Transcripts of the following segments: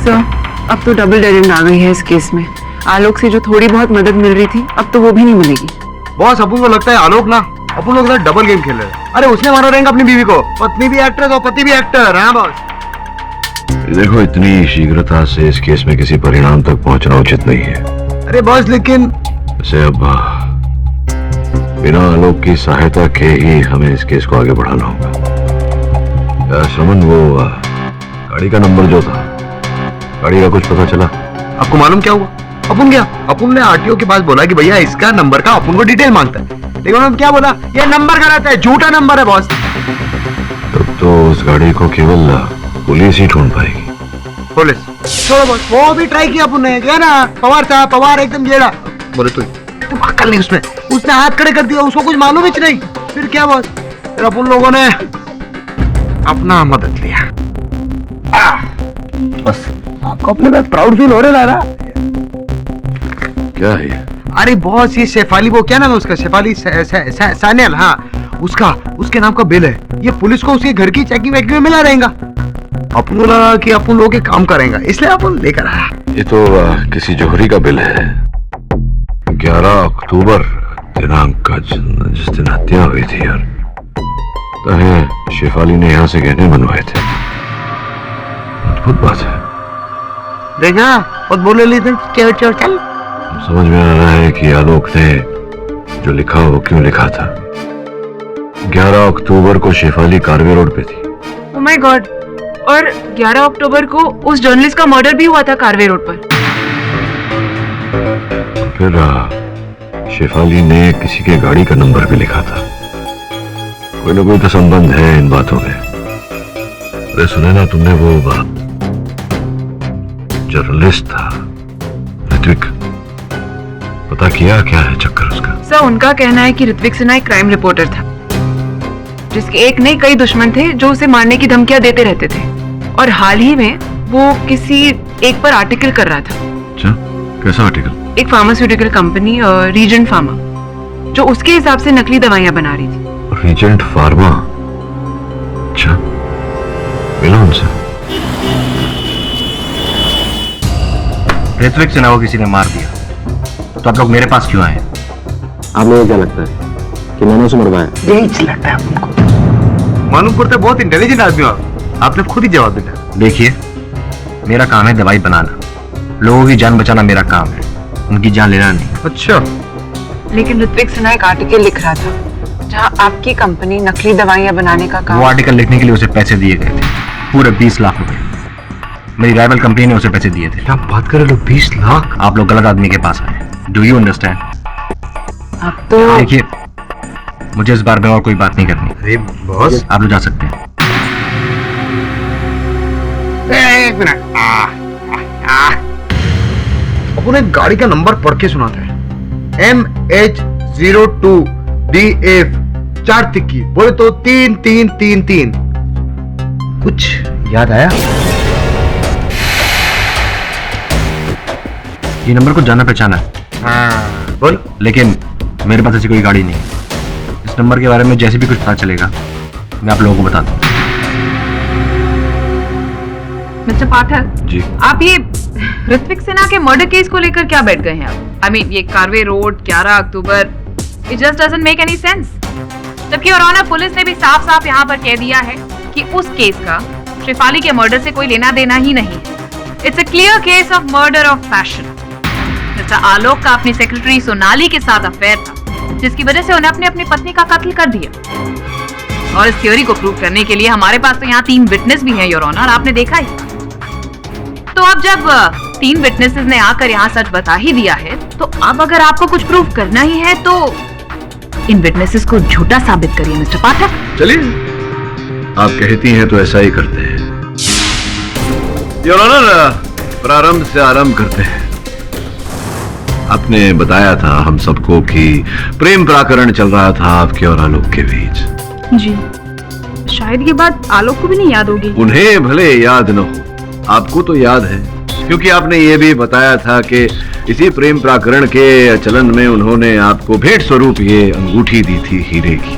Sir, अब तो double dead and आ गई है इस केस में। आलोक से जो थोड़ी बहुत मदद मिल रही थी अब तो वो भी नहीं मिलेगी। बॉस, अपन को लगता है आलोक ना अपन लोग डबल गेम खेल रहे हैं। अरे उसने मारा रहेगा अपनी बीवी को, पत्नी भी एक्ट्रेस और पति भी एक्टर। हाँ बॉस, देखो इतनी शीघ्रता से इस केस में किसी परिणाम तक पहुंचना उचित नहीं है। अरे बॉस लेकिन वैसे अब बिना आलोक की सहायता के ही हमें इस केस को आगे बढ़ाना होगा। श्रमन, वो गाड़ी का नंबर जो था, गाड़ी का कुछ पता चला? आपको मालूम क्या हुआ? अपन ने आरटीओ के पास बोला कि भैया इसका नंबर का अपन को डिटेल मांगता है, लेकिन उन्होंने क्या बोला, ये नंबर गलत है, झूठा नंबर है बॉस। तब तो उस गाड़ी को केवल पुलिस ही ढूंढ पाएगी। पुलिस छोड़ो बॉस, वो भी ट्राई किया अपन ने, क्या ना पवार था, पवार एकदम जेड़ा बोले तुम अक्ल नहीं उसमें, उसने हाथ खड़े कर दिया, उसको कुछ मालूम ही नहीं। फिर क्या बॉस, फिर अपन लोगों ने अपना मदद लिया। बस आपको अपने बात प्राउड फील हो रहा है ना? क्या है ये? अरे बॉस, ये शेफाली, वो क्या नाम है उसका, शेफाली सान्याल, हाँ उसके नाम का बिल है। ये पुलिस को उसके घर की चेकिंग वेकिंग में मिला रहेगा। अपन को लगा कि अपन लोग काम करेंगे, इसलिए अपन लेकर आया। ये तो किसी जौहरी का बिल है। 11 अक्टूबर दिनांक का जिस दिन हत्या हुई थी यार, तो शेफाली ने यहाँ से गहने बनवाए थे। अद्भुत बात है। देखा और बोले ली चल। समझ में आ रहा है कि आलोक ने जो लिखा वो क्यों लिखा था। 11 अक्टूबर को शेफाली कारवे रोड पे थी। ओह माय गॉड, और 11 अक्टूबर को उस जर्नलिस्ट का मर्डर भी हुआ था कारवे रोड पर। फिर शेफाली ने किसी के गाड़ी का नंबर भी लिखा था। कोई ना कोई तो संबंध है इन बातों में। अरे सुने ना तुमने, वो जर्नलिस्ट था ऋत्विक, पता किया क्या है चक्कर उसका? सर, उनका कहना है कि ऋत्विक सिन्हा एक क्राइम रिपोर्टर था, जिसके एक नहीं कई दुश्मन थे जो उसे मारने की धमकियां देते रहते थे। और हाल ही में वो किसी एक पर आर्टिकल कर रहा था। अच्छा, कैसा आर्टिकल? एक फार्मास्यूटिकल कंपनी रीजेंट फार्मा, जो उसके हिसाब से नकली दवाइयां बना रही थी। Regent Pharma? अच्छा, मिला उनसे? ऋत्विक सिन्हा को किसी ने मार दिया, तो आप लोग मेरे पास क्यों आए? आप लोगों को क्या लगता है कि मैंने उसे मरवाया? यही लगता है हमको। मालूम पड़ता है बहुत इंटेलिजेंट आदमी हो आपने खुद ही जवाब देना। देखिए, मेरा काम है दवाई बनाना, लोगों की जान बचाना मेरा काम है, उनकी जान लेना नहीं। अच्छा, लेकिन ऋत्विक सिन्हा एक आर्टिकल लिख रहा था जहां आपकी कंपनी नकली दवाइयां बनाने का काम। वो आर्टिकल लिखने के लिए उसे पैसे दिए गए थे, पूरे 20 लाख रुपए। मेरी राइवल कंपनी ने उसे पैसे दिए थे। क्या बात कर रहे लोग, 20 लाख? आप लोग गलत आदमी के पास आए। Do you understand? अब तो देखिए, मुझे इस बार में और कोई बात नहीं करनी। अरे बॉस, आप लोग जा सकते हैं। एक मिनट, अपने गाड़ी का नंबर पढ़ के सुनाते हैं। MH02DF 4 तिक्की, बोले तो 3333। कुछ याद आया? ये नंबर को जाना पहचाना है। हाँ बोल। लेकिन मेरे पास ऐसी कोई गाड़ी नहीं है। इस नंबर के बारे में जैसे भी कुछ पता चलेगा मैं आप लोगों को बता दूं। मिस्टर पाठक जी। आप ये ऋत्विक सिन्हा के मर्डर केस को लेकर क्या बैठ गए हैं आप? आई मीन, ये Karve road 11 October, it just doesn't make any sense. जबकि योर ऑनर, पुलिस ने भी साफ साफ यहाँ पर कह दिया है कि उस केस का शेफाली के मर्डर से कोई लेना देना ही नहीं है। It's a clear case of murder of passion. Mister Alok का अपनी सेक्रेटरी सोनाली के साथ अफेयर था, जिसकी वजह से उन्हें अपनी पत्नी का कत्ल कर दिया। और इस थ्योरी को प्रूव करने के लिए हमारे पास तो यहाँ 3 विटनेस भी हैं योर ऑनर, आपने देखा ही। तो अब जब 3 विटनेसेस ने आकर यहाँ सच बता ही दिया है, तो अब अगर आपको कुछ प्रूव करना ही है तो इन विटनेसेस को झूठा साबित करिए मिस्टर पाठक। चलिए, आप कहती हैं तो ऐसा ही करते हैं। योर ऑनर, प्रारंभ से आरंभ करते हैं। आपने बताया था हम सबको कि प्रेम प्रकरण चल रहा था आपके और आलोक के बीच। जी, शायद ये बात आलोक को भी नहीं याद होगी। उन्हें भले याद न हो, आपको तो याद है, क्योंकि आपने ये भी बताया था कि इसी प्रेम प्रकरण के चलन में उन्होंने आपको भेंट स्वरूप ये अंगूठी दी थी हीरे की।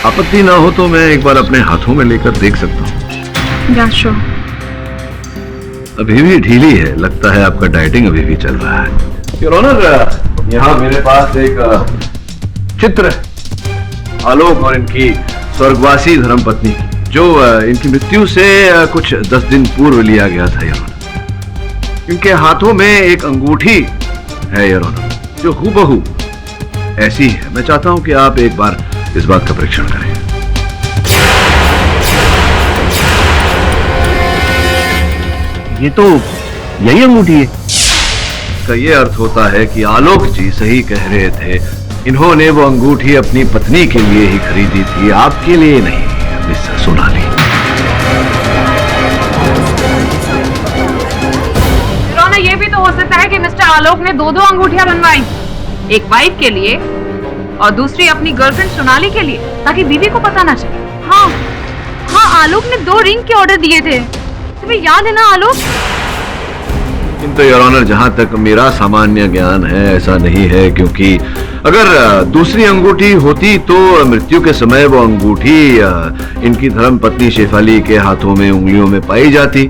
आपत्ति ना हो तो मैं एक बार अपने हाथों में लेकर देख सकता हूँ? या श्योर। अभी भी ढीली है, लगता है आपका डाइटिंग अभी भी चल रहा है। योर ऑनर, यहाँ मेरे पास एक चित्र है आलोक और इनकी स्वर्गवासी धर्मपत्नी, जो इनकी मृत्यु से कुछ 10 दिन पूर्व लिया गया था। योर ऑनर, इनके हाथों में एक अंगूठी है योर ऑनर, जो हूबहू ऐसी है। मैं चाहता हूं कि आप एक बार इस बात का परीक्षण करें। ये तो यही अंगूठी है। इसका ये अर्थ होता है कि आलोक जी सही कह रहे थे। इन्होंने वो अंगूठी अपनी पत्नी के लिए ही खरीदी थी, आपके लिए नहीं, मिस सोनाली। रोना, ये भी तो हो सकता है कि मिस्टर आलोक ने दो अंगूठियां बनवाई, एक वाइफ के लिए और दूसरी अपनी गर्लफ्रेंड सोनाली के लिए, ताकि बीवी को पता ना चले। हाँ, आलोक ने 2 रिंग के ऑर्डर दिए थे, तुम्हें याद है ना आलोक? किंतु योर ऑनर, जहां तक मेरा सामान्य ज्ञान है ऐसा नहीं है, क्योंकि अगर दूसरी अंगूठी होती तो मृत्यु के समय वो अंगूठी इनकी धर्मपत्नी शेफाली के हाथों में, उंगलियों में पाई जाती,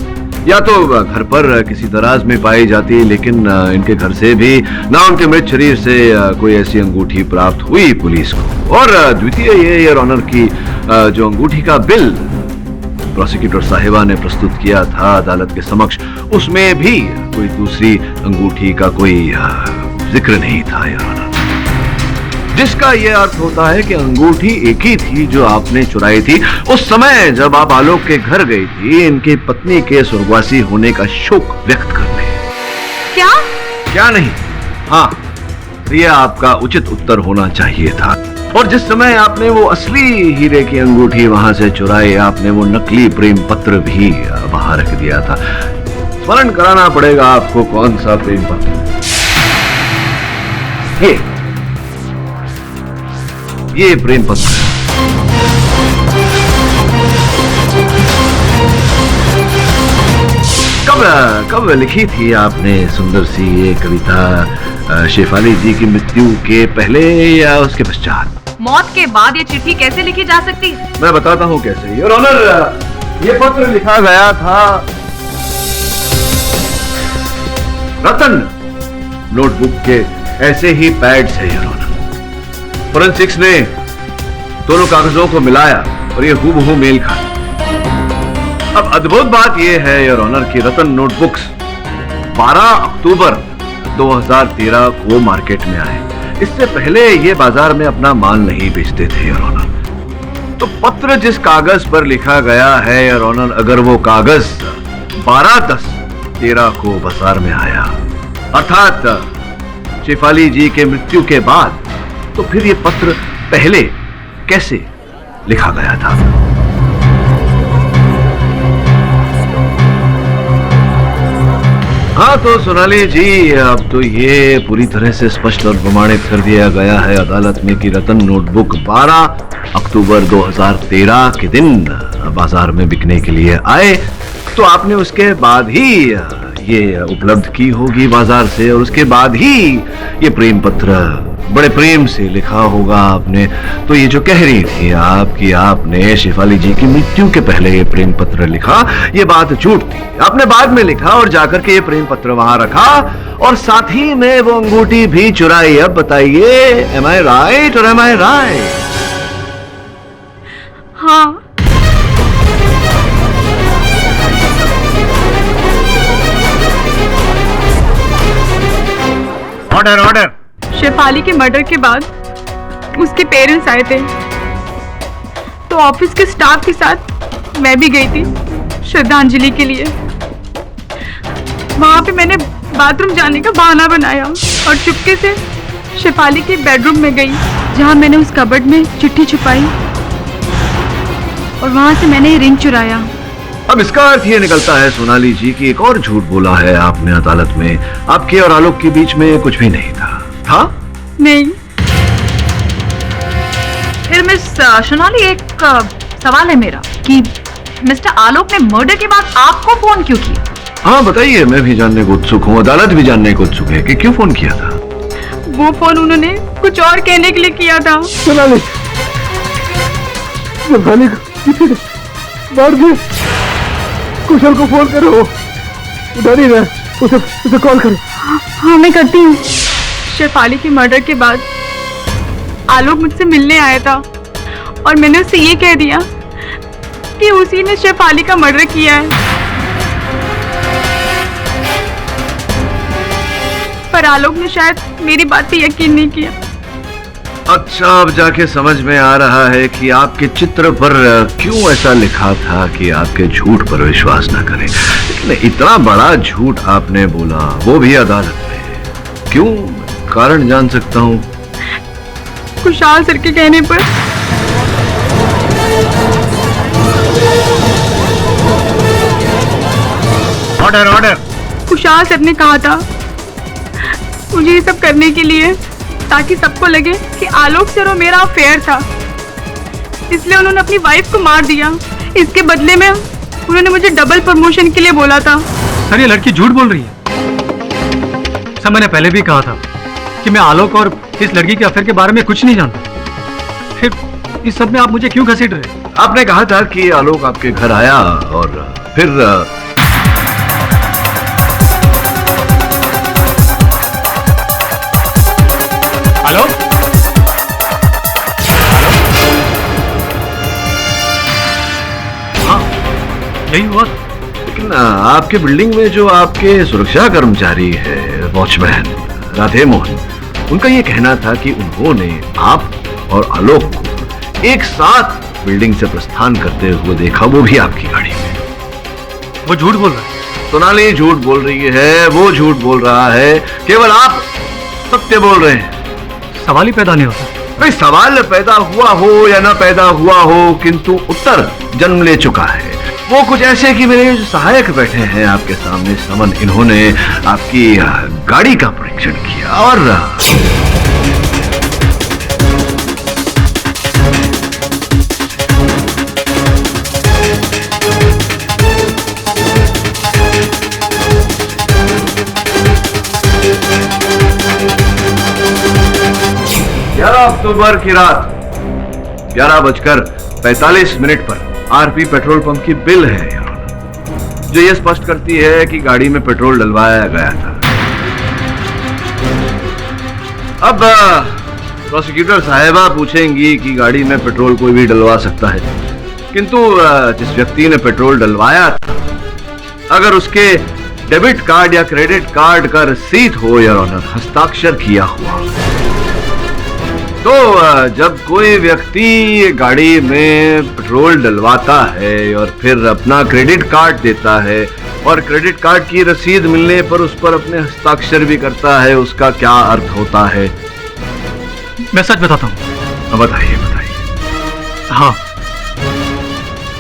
या तो घर पर किसी दराज में पाई जाती, लेकिन इनके घर से भी ना उनके मृत शरीर से कोई ऐसी अंगूठी प्राप्त हुई पुलिस को। और द्वितीय ये योर ऑनर की जो अंगूठी का बिल प्रोसिक्यूटर साहिबा ने प्रस्तुत किया था अदालत के समक्ष, उसमें भी कोई दूसरी अंगूठी का कोई जिक्र नहीं था योर ऑनर, जिसका यह अर्थ होता है कि अंगूठी एक ही थी जो आपने चुराई थी उस समय जब आप आलोक के घर गई थी इनकी पत्नी के स्वर्गवासी होने का शोक व्यक्त करने। क्या नहीं, हाँ, यह आपका उचित उत्तर होना चाहिए था। और जिस समय आपने वो असली हीरे की अंगूठी वहां से चुराई, आपने वो नकली प्रेम पत्र भी वहां रख दिया था। स्मरण कराना पड़ेगा आपको, कौन सा प्रेम पत्र? ये प्रेम पत्र। कब लिखी थी आपने सुंदर सी ये कविता शेफाली जी की मृत्यु के पहले या उसके पश्चात? मौत के बाद ये चिट्ठी कैसे लिखी जा सकती है? मैं बताता हूँ कैसे। योर ऑनर, ये पत्र लिखा गया था रतन नोटबुक के ऐसे ही पैड से। योर ऑनर, फोरेंसिक्स ने दोनों कागजों को मिलाया और ये हूबहू मेल खाया। अब अद्भुत बात यह है योर ऑनर कि रतन नोटबुक्स 12 अक्टूबर 2013 को मार्केट में आए। इससे पहले ये बाजार में अपना माल नहीं बेचते थे योर ऑनर। तो पत्र जिस कागज पर लिखा गया है योर ऑनर, अगर वो कागज 12/10/13 को बाजार में आया, अर्थात शेफाली जी के मृत्यु के बाद, तो फिर ये पत्र पहले कैसे लिखा गया था? हाँ, तो सोनाली जी, अब तो ये पूरी तरह से स्पष्ट और प्रमाणित कर दिया गया है अदालत में कि रतन नोटबुक 12 अक्टूबर 2013 के दिन बाजार में बिकने के लिए आए, तो आपने उसके बाद ही ये उपलब्ध की होगी बाजार से, और उसके बाद ही ये प्रेम पत्र बड़े प्रेम से लिखा होगा आपने। तो ये जो कह रही थी आप कि आपने शेफाली जी की मृत्यु के पहले ये प्रेम पत्र लिखा, ये बात झूठ थी। आपने बाद में लिखा और जाकर के ये प्रेम पत्र वहां रखा और साथ ही में वो अंगूठी भी चुराई। अब बताइए, एम आई राइट और एम आई राइट? हाँ। ऑर्डर। शेफाली के मर्डर के बाद उसके पेरेंट्स आए थे, तो ऑफिस के स्टाफ के साथ मैं भी गई थी श्रद्धांजलि के लिए। वहां पे मैंने बाथरूम जाने का बहाना बनाया और चुपके से शेफाली के बेडरूम में गई, जहां मैंने उस कबर्ड में चिट्ठी छुपाई और वहां से मैंने ये रिंग चुराया। अब इसका अर्थ ये निकलता है सोनाली जी की एक और झूठ बोला है आपने अदालत में। आपके और आलोक के बीच में कुछ भी नहीं था। नहीं। फिर मिस सोनाली, एक सवाल है मेरा कि मिस्टर आलोक ने मर्डर के बाद आपको फोन क्यों किया? हाँ बताइए, मैं भी जानने को उत्सुक हूँ, अदालत भी जानने को उत्सुक है कि क्यों फोन किया था। वो फोन उन्होंने कुछ और कहने के लिए किया था। सोनाली, मार दे, कुशल को फोन करो, उधर ही रह, उसे कॉल करो। हाँ मैं करती हूँ। शेफाली के मर्डर के बाद आलोक मुझसे मिलने आया था और मैंने उससे ये कह दिया कि उसी ने शेफाली का मर्डर किया है, पर आलोक ने शायद मेरी बात पे यकीन नहीं किया। अच्छा, अब जाके समझ में आ रहा है कि आपके चित्र पर क्यों ऐसा लिखा था कि आपके झूठ पर विश्वास न करें। लेकिन इतना बड़ा झूठ आपने बोला, वो भी अदालत में। क्यों? कारण जान सकता हूँ? खुशहाल सर के कहने पर। Order order. खुशहाल सर ने कहा था मुझे ये सब करने के लिए ताकि सबको लगे कि आलोक सर और मेरा अफेयर था, इसलिए उन्होंने अपनी वाइफ को मार दिया। इसके बदले में उन्होंने मुझे डबल प्रमोशन के लिए बोला था। सर ये लड़की झूठ बोल रही है। सर मैंने पहले भी कहा था कि मैं आलोक और इस लड़की के अफेयर के बारे में कुछ नहीं जानता, फिर इस सब में आप मुझे क्यों घसीट रहे? आपने कहा था कि आलोक आपके घर आया और फिर आलोक? हाँ यही हुआ। लेकिन आपके बिल्डिंग में जो आपके सुरक्षा कर्मचारी है, वॉचमैन राधे मोहन, उनका ये कहना था कि उन्होंने आप और आलोक को एक साथ बिल्डिंग से प्रस्थान करते हुए देखा, वो भी आपकी गाड़ी में। वो झूठ बोल रहा है। सोनाली झूठ बोल रही है, वो झूठ बोल रहा है, केवल आप सत्य बोल रहे हैं। सवाल ही पैदा नहीं होता। भाई सवाल पैदा हुआ हो या ना पैदा हुआ हो, किंतु उत्तर जन्म ले चुका है। वो कुछ ऐसे कि मेरे जो सहायक बैठे हैं आपके सामने समन, इन्होंने आपकी गाड़ी का परीक्षण किया और 11 अक्टूबर की रात 11:45 पर आरपी पेट्रोल पंप की बिल है जो ये स्पष्ट करती है कि गाड़ी में पेट्रोल डलवाया गया था। अब प्रोसिक्यूटर साहिबा पूछेंगी कि गाड़ी में पेट्रोल कोई भी डलवा सकता है, किंतु जिस व्यक्ति ने पेट्रोल डलवाया था, अगर उसके डेबिट कार्ड या क्रेडिट कार्ड का रसीद हो या ऑनर हस्ताक्षर किया हुआ, तो जब कोई व्यक्ति गाड़ी में पेट्रोल डलवाता है और फिर अपना क्रेडिट कार्ड देता है और क्रेडिट कार्ड की रसीद मिलने पर उस पर अपने हस्ताक्षर भी करता है, उसका क्या अर्थ होता है? मैं सच बताता हूँ। बताइए बताइए। हाँ,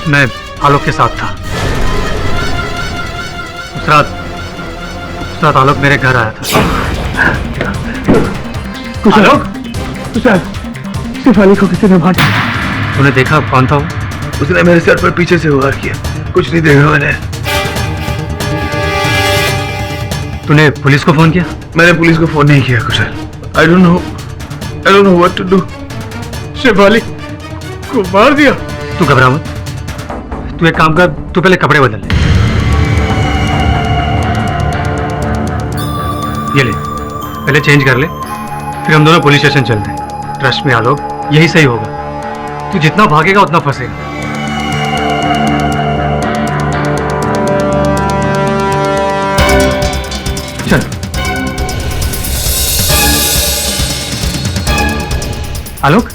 मैं आलोक के साथ था। उस रात आलोक मेरे घर आया था। आलोक, शेफाली को किसी ने मार दिया। तूने देखा कौन था वो? उसने मेरे सर पर पीछे से वार किया। कुछ नहीं देखा मैंने। तूने पुलिस को फोन किया? मैंने पुलिस को फोन नहीं किया कुशल। I don't know what to do। Shefali को मार दिया। तू घबरा मत, तू एक काम कर, तू पहले कपड़े बदल ले। ये ले, पहले चेंज कर ले, फिर हम दोनों पुलिस स्टेशन चलते हैं। ट्रस्ट में आलोक, यही सही होगा। तू जितना भागेगा उतना फंसेगा। चल। आलोक,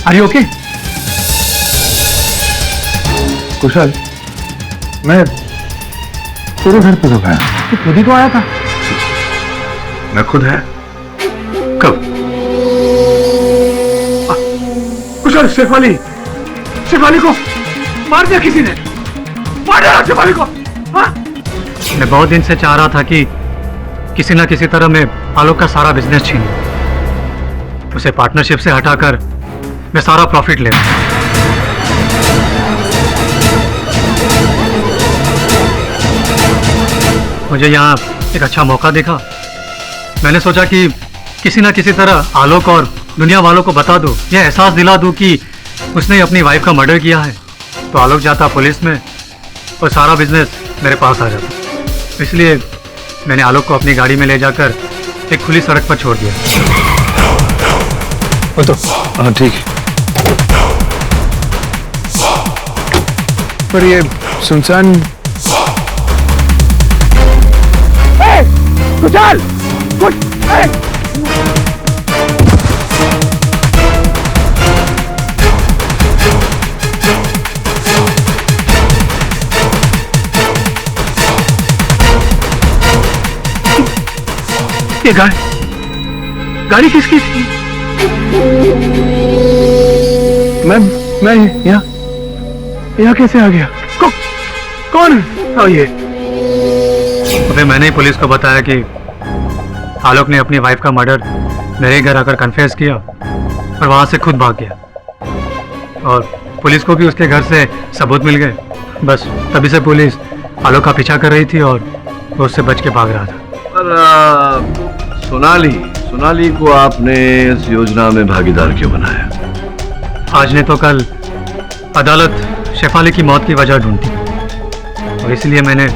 आर यू ओके? कुशल, मैं तेरे घर पे तो गया, तू खुद ही तो आया था। मैं खुद है? कब? कुशल, शेफाली को मार दिया किसी ने। मार दिया शेफाली को। हाँ? मैं बहुत दिन से चाह रहा था कि किसी ना किसी तरह मैं आलोक का सारा बिजनेस छीन लूं, उसे पार्टनरशिप से हटाकर मैं सारा प्रॉफिट ले लूं। मुझे यहाँ एक अच्छा मौका देखा। मैंने सोचा कि किसी ना किसी तरह आलोक और दुनिया वालों को बता दूं, यह एहसास दिला दूं कि उसने अपनी वाइफ का मर्डर किया है। तो आलोक जाता पुलिस में और सारा बिजनेस मेरे पास आ जाता। इसलिए मैंने आलोक को अपनी गाड़ी में ले जाकर एक खुली सड़क पर छोड़ दिया। तो हाँ ठीक। पर ये सुनसान। कुशाल! ये गाड़ी किसकी थी? मैं यहाँ कैसे आ गया? कौन है ये? फिर मैंने ही पुलिस को बताया कि आलोक ने अपनी वाइफ का मर्डर मेरे घर आकर कन्फेस किया और वहां से खुद भाग गया। और पुलिस को भी उसके घर से सबूत मिल गए। बस तभी से पुलिस आलोक का पीछा कर रही थी और वो उससे बच के भाग रहा था। पर सोनाली को आपने इस योजना में भागीदार क्यों बनाया? आज ने तो कल अदालत शेफाली की मौत की वजह ढूंढती और इसलिए मैंने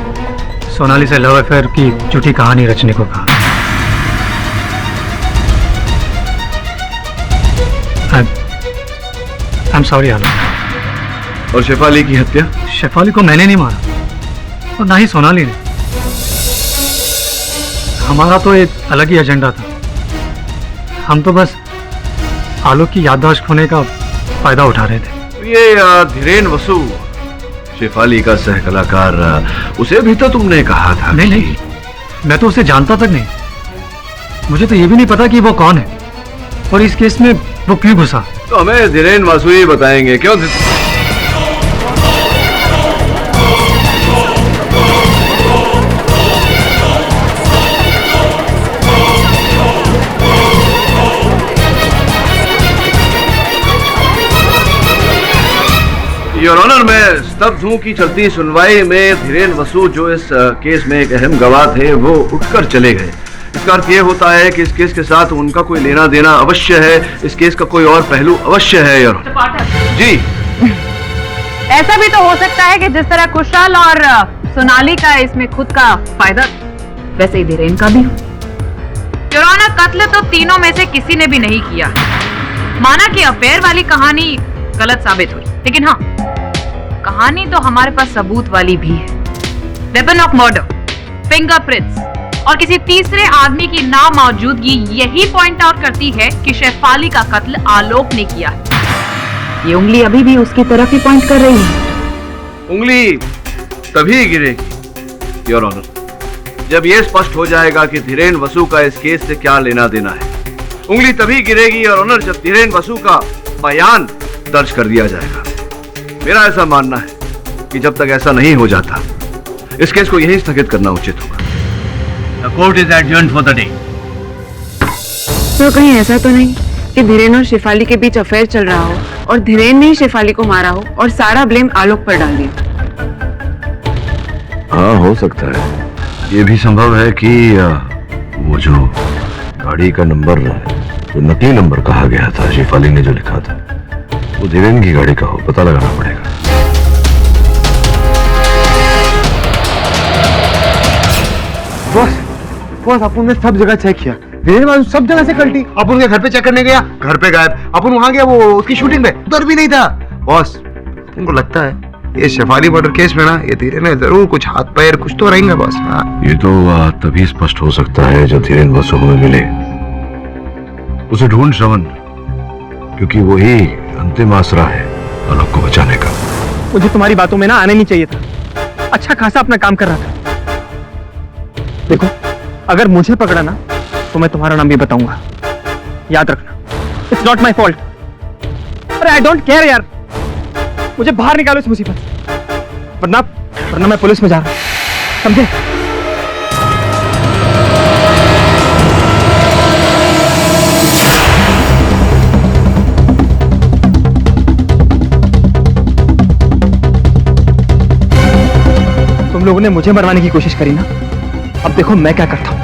सोनाली से लव अफेयर की झूठी कहानी रचने को कहा। आई एम सॉरी आलोक। और शेफाली की हत्या? शेफाली को मैंने नहीं मारा और ना ही सोनाली ने। हमारा तो एक अलग ही एजेंडा था। हम तो बस आलोक की याददाश्त खोने का फायदा उठा रहे थे। ये धीरेन वसु, शेफाली का सह कलाकार, उसे भी तो तुमने कहा था। नहीं, मैं तो उसे जानता तक नहीं। मुझे तो ये भी नहीं पता कि वो कौन है और इस केस में वो क्यों घुसा। तो हमें धीरेन वसु ही बताएंगे। क्यों? योर ऑनर, मैं स्तब्ध हूं कि चलती सुनवाई में धीरेन वसु, जो इस केस में एक अहम गवाह थे, वो उठकर चले गए। इसका अर्थ ये होता है कि इस केस के साथ उनका कोई लेना देना अवश्य है। इस केस का कोई और पहलू अवश्य है। योर ऑनर जी। ऐसा भी तो हो सकता है कि जिस तरह कुशाल और सोनाली का इसमें खुद का फायदा, वैसे ही धीरेन का भी हो। योर ऑनर, कत्ल तो तीनों में से किसी ने भी नहीं किया। माना कि अफेयर वाली कहानी गलत साबित हुई, लेकिन हाँ, कहानी तो हमारे पास सबूत वाली भी है। वेपन ऑफ मर्डर, फिंगरप्रिंट्स और किसी तीसरे आदमी की नामौजूदगी यही पॉइंट आउट करती है कि शेफाली का कत्ल आलोक ने किया है। ये उंगली अभी भी उसकी तरफ ही पॉइंट कर रही है। उंगली तभी गिरेगी योर ऑनर, जब यह स्पष्ट हो जाएगा कि धीरेन वसु का इस केस से क्या लेना देना है। उंगली तभी गिरेगी योर ऑनर, जब धीरेन वसु का बयान दर्ज कर दिया जाएगा। मेरा ऐसा मानना है कि जब तक ऐसा नहीं हो जाता, इस केस को यहीं स्थगित करना उचित होगा। The court is adjourned for the day. तो कहीं ऐसा तो नहीं कि धीरेन और शेफाली के बीच अफेयर चल रहा हो और धीरेन ने ही शेफाली को मारा हो और सारा ब्लेम आलोक पर डाल दिया? हाँ, हो सकता है। ये भी संभव है कि वो जो गाड़ी का नंबर, जो नकली नंबर कहा गया था, शेफाली ने जो लिखा था, वो धीरेन की गाड़ी का हो। पता लगाना पड़ेगा। बॉस, अपन ने सब जगह चेक किया। धीरेन वसु सब जगह से कल्टी। अपन के घर पे चेक करने गया, घर पे गायब। अपन वहां गया, वो उसकी शूटिंग पे, उधर भी नहीं था। बॉस, उनको लगता है ये शेफाली मर्डर केस में ना, ये धीरेन ने जरूर कुछ हाथ पैर कुछ तो रहेंगे बॉस। ये तो तभी स्पष्ट हो सकता है जब धीरेन वसु हमें मिले। उसे ढूंढ श्रवण, क्योंकि वही अंतिम आसरा है आलोक को बचाने का। मुझे तुम्हारी बातों में ना आने नहीं चाहिए था। अच्छा खासा अपना काम कर रहा था। देखो, अगर मुझे पकड़ा ना तो मैं तुम्हारा नाम भी बताऊंगा। याद रखना, इट्स नॉट माई फॉल्ट। अरे आई डोंट केयर यार, मुझे बाहर निकालो इस मुसीबत से, वरना मैं पुलिस में जा रहा हूं, समझे? तुम लोगों ने मुझे मरवाने की कोशिश करी ना, अब देखो मैं क्या करता हूं।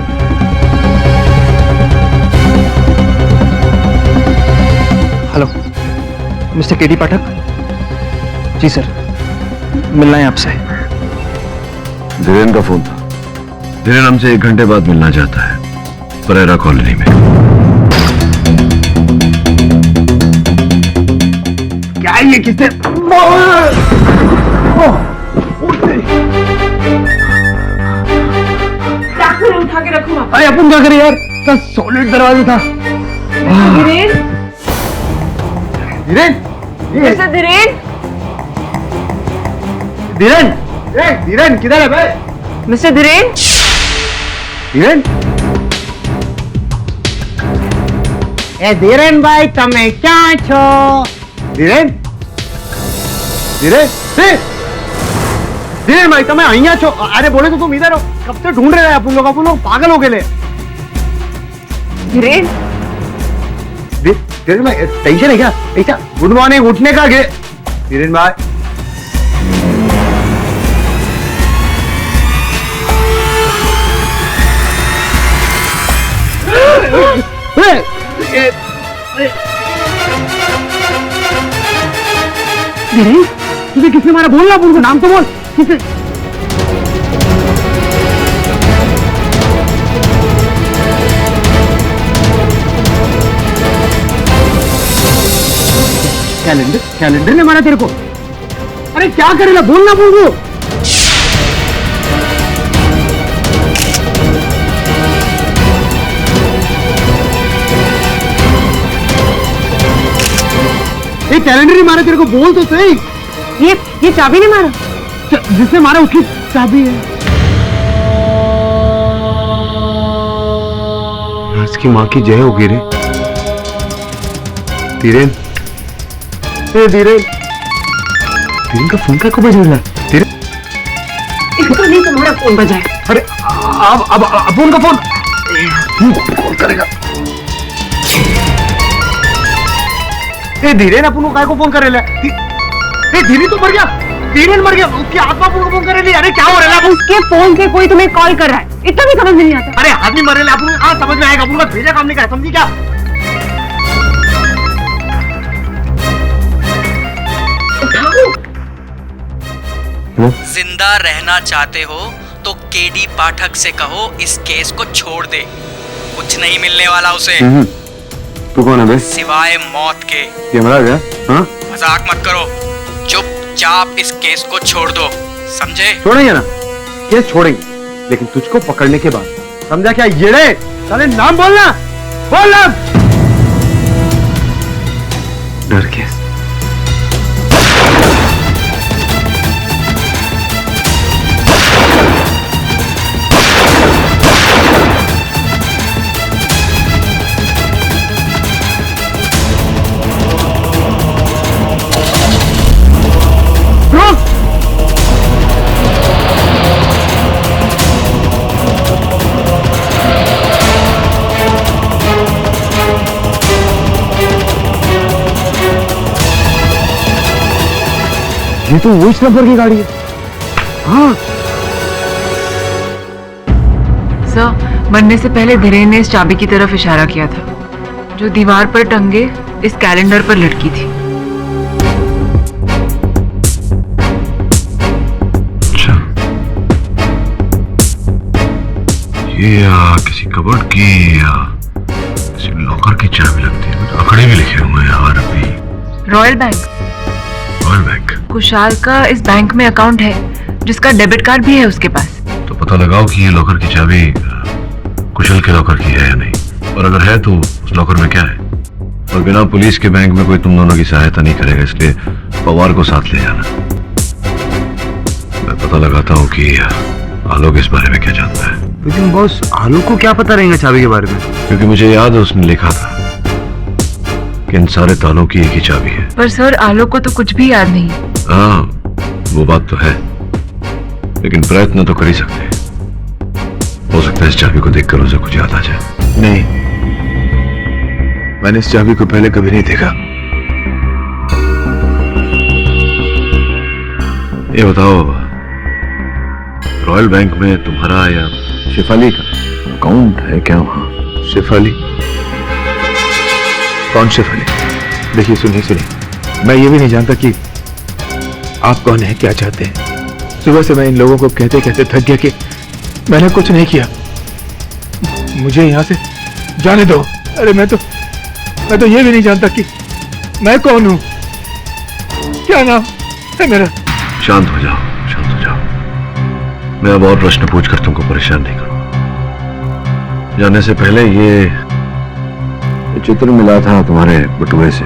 हेलो मिस्टर केडी पाठक। जी सर, मिलना है आपसे। धीरेन का फोन था। धीरेन हमसे 1 घंटे बाद मिलना चाहता है, परेरा कॉलोनी में। क्या ये किसने उठा के रखूंगा। अरे अपन क्या करें यार, इतना सॉलिड दरवाजा था। धीरेन, धीरेन, मिस्टर धीरेन, धीरेन, धीरेन किधर है भाई? मिस्टर धीरेन, धीरेन, धीरेन भाई તમે ક્યાં છો? ધીરેન, ધીરેન, धीरेन भाई તમે અહીંયા છો? अरे बोले तो तुम इधर हो, कब से ढूंढ रहे हैं अपन लोग पागल हो गए। धीरेन, धीरेन भाई टेंशन है क्या? ऐसा गुड मॉर्निंग उठने का गे धीरेन भाई। धीरेन, तुझे किसने मारा? बोल ना, उनको नाम तो बोल। किसने? कैलेंडर, कैलेंडर ने मारा तेरे को? अरे क्या करेगा? बोल ना, बोल वो। कैलेंडर ने मारा तेरे को? बोल तो सही। ये चाबी ने मारा? जिसने मारा उसकी चाबी है। राज की माँ की जय होगी रे। धीरेन, धीरेन, धीरेन का फोन क्या को बज रहा है? धीरेन, इसको नहीं तुम्हारा फोन बजाए। अरे अब फोन का फोन कौन करेगा? धीरेन अपन को काय को फोन करे? धीरेन तो मर गया, धीरेन मर गया, उसकी आत्मा अपन को फोन करे ली। अरे क्या हो रहा है? उसके फोन से कोई तुम्हें कॉल कर रहा है, इतना भी समझ नहीं आता। अरे आदमी मरे ले, अपन हाँ समझ में आएगा। अपन का भेजा काम नहीं करा, समझी क्या? जिंदा रहना चाहते हो तो केडी पाठक से कहो इस केस को छोड़ दे, कुछ नहीं मिलने वाला उसे। तू कौन है बे? सिवाय मौत के। ये मरा गया? हाँ? मजाक मत करो, चुपचाप इस केस को छोड़ दो, समझे? छोड़ेंगे ना, केस छोड़ेंगे, लेकिन तुझको पकड़ने के बाद, समझा क्या? येड़े साले नाम बोलना, बोलना। डर केस। ये तो वो इस नंबर की गाड़ी है। हाँ सर, मरने से पहले धीरेन ने इस चाबी की तरफ इशारा किया था जो दीवार पर टंगे इस कैलेंडर पर लटकी थी। अच्छा, ये किसी कबर्ड की या किसी लॉकर की चाबी लगती है। कुछ आंकड़े भी लिखे हुए हैं RP। Royal Bank. Royal Bank? Kushal का इस बैंक में अकाउंट है, जिसका डेबिट कार्ड भी है उसके पास। तो पता लगाओ कि ये लॉकर की चाबी कुशल के लॉकर की है या नहीं, और अगर है तो उस लॉकर में क्या है। और बिना पुलिस के बैंक में कोई तुम दोनों की सहायता नहीं करेगा, इसलिए पवार को साथ ले जाना। मैं पता लगाता हूँ कि आलोक इस बारे में क्या जानता है। लेकिन बॉस, आलोक को क्या पता रहेगा चाबी के बारे में? क्योंकि मुझे याद है उसने लिखा था कि इन सारे तालों की एक ही चाबी है। पर सर, आलोक को तो कुछ भी याद नहीं। हाँ, वो बात तो है, लेकिन प्रयत्न तो कर ही सकते हैं। हो सकता है इस चाबी को देखकर उसे कुछ याद आ जाए। नहीं, मैंने इस चाबी को पहले कभी नहीं देखा। ये बताओ, रॉयल बैंक में तुम्हारा या शेफाली का अकाउंट है क्या वहां? शेफाली? कौन शेफाली? देखिए, सुनिए, मैं ये भी नहीं जानता कि आप कौन है, क्या चाहते हैं। सुबह से मैं इन लोगों को कहते कहते थक गया कि मैंने कुछ नहीं किया, मुझे यहाँ से जाने दो। अरे मैं तो ये भी नहीं जानता कि मैं कौन हूँ, क्या नाम है मेरा। शांत हो जाओ, शांत हो जाओ। मैं अब और प्रश्न पूछकर तुमको परेशान नहीं करूंगा। जाने से पहले ये चित्र मिला था तुम्हारे बटुए से।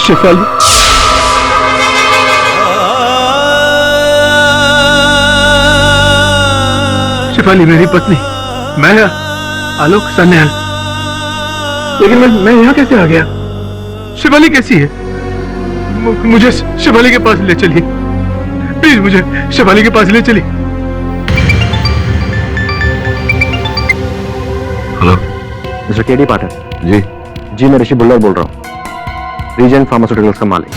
शेफाली, शेफाली मेरी पत्नी, मैं आलोक सन्याल। लेकिन मैं यहाँ कैसे आ गया? शेफाली कैसी है? मुझे शेफाली के पास ले चलिए प्लीज, मुझे शेफाली के पास ले चलिए। हेलो मिस्टर केडी पाठक। जी। जी मैं ऋषि बुल्लर बोल रहा हूँ, रीजन फार्मास्यूटिकल्स का मालिक।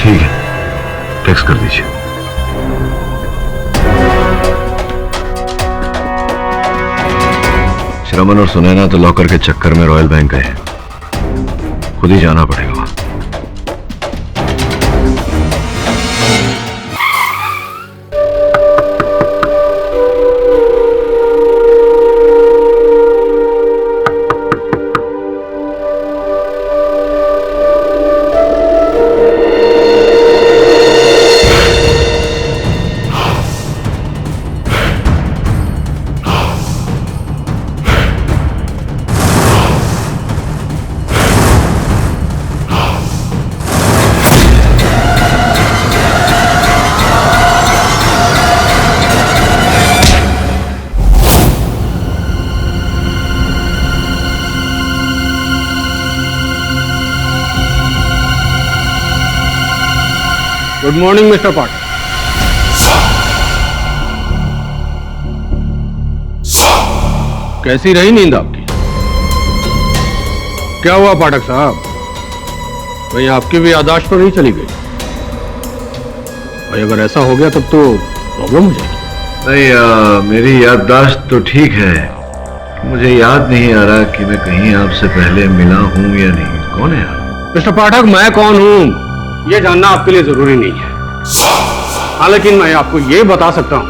ठीक है, टेक्स्ट कर दीजिए। श्रमन और सुनैना तो लॉकर के चक्कर में रॉयल बैंक गए हैं, खुद ही जाना पड़ेगा वहां। गुड मॉर्निंग मिस्टर पाठक। कैसी रही नींद आपकी? क्या हुआ पाठक साहब, भाई आपकी भी याददाश्त तो नहीं चली गई? भाई अगर ऐसा हो गया तब तो प्रॉब्लम हो जाएगी। नहीं, मेरी याददाश्त तो ठीक है, मुझे याद नहीं आ रहा कि मैं कहीं आपसे पहले मिला हूं या नहीं। कौन है आप? मिस्टर पाठक, मैं कौन हूं ये जानना आपके लिए जरूरी नहीं है। हाँ, लेकिन मैं आपको ये बता सकता हूं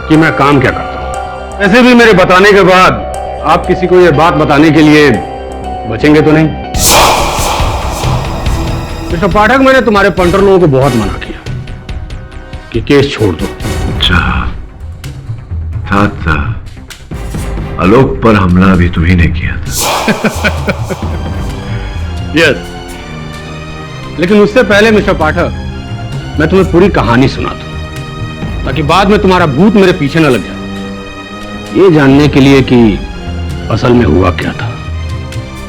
कि मैं काम क्या करता हूं। ऐसे भी मेरे बताने के बाद आप किसी को ये बात बताने के लिए बचेंगे तो नहीं। मिस्टर पाठक, मैंने तुम्हारे पंटर लोगों को बहुत मना किया कि केस छोड़ दो। अच्छा, था आलोक पर हमला भी तुम्ही ने किया था। यस, लेकिन उससे पहले मिस्टर पाठक मैं तुम्हें पूरी कहानी सुना दूं, ताकि बाद में तुम्हारा भूत मेरे पीछे न लग जाए, ये जानने के लिए कि असल में हुआ क्या था।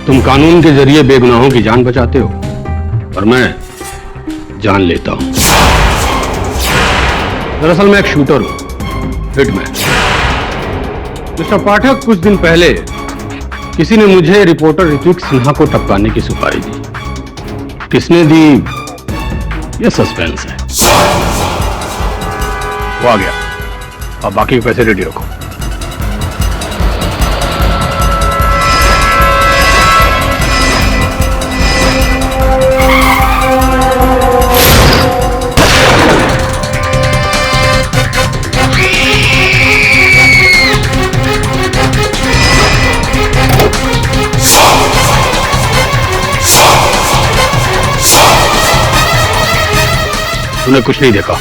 तुम कानून के जरिए बेगुनाहों की जान बचाते हो और मैं जान लेता हूं। दरअसल मैं एक शूटर हूं, हिटमैन। मिस्टर पाठक, कुछ दिन पहले किसी ने मुझे रिपोर्टर ऋत्विक सिन्हा को टपकाने की सुपारी दी। किसने दी ये सस्पेंस है। वो आ गया, अब बाकी के पैसे रेडी रखो। तूने कुछ नहीं देखा,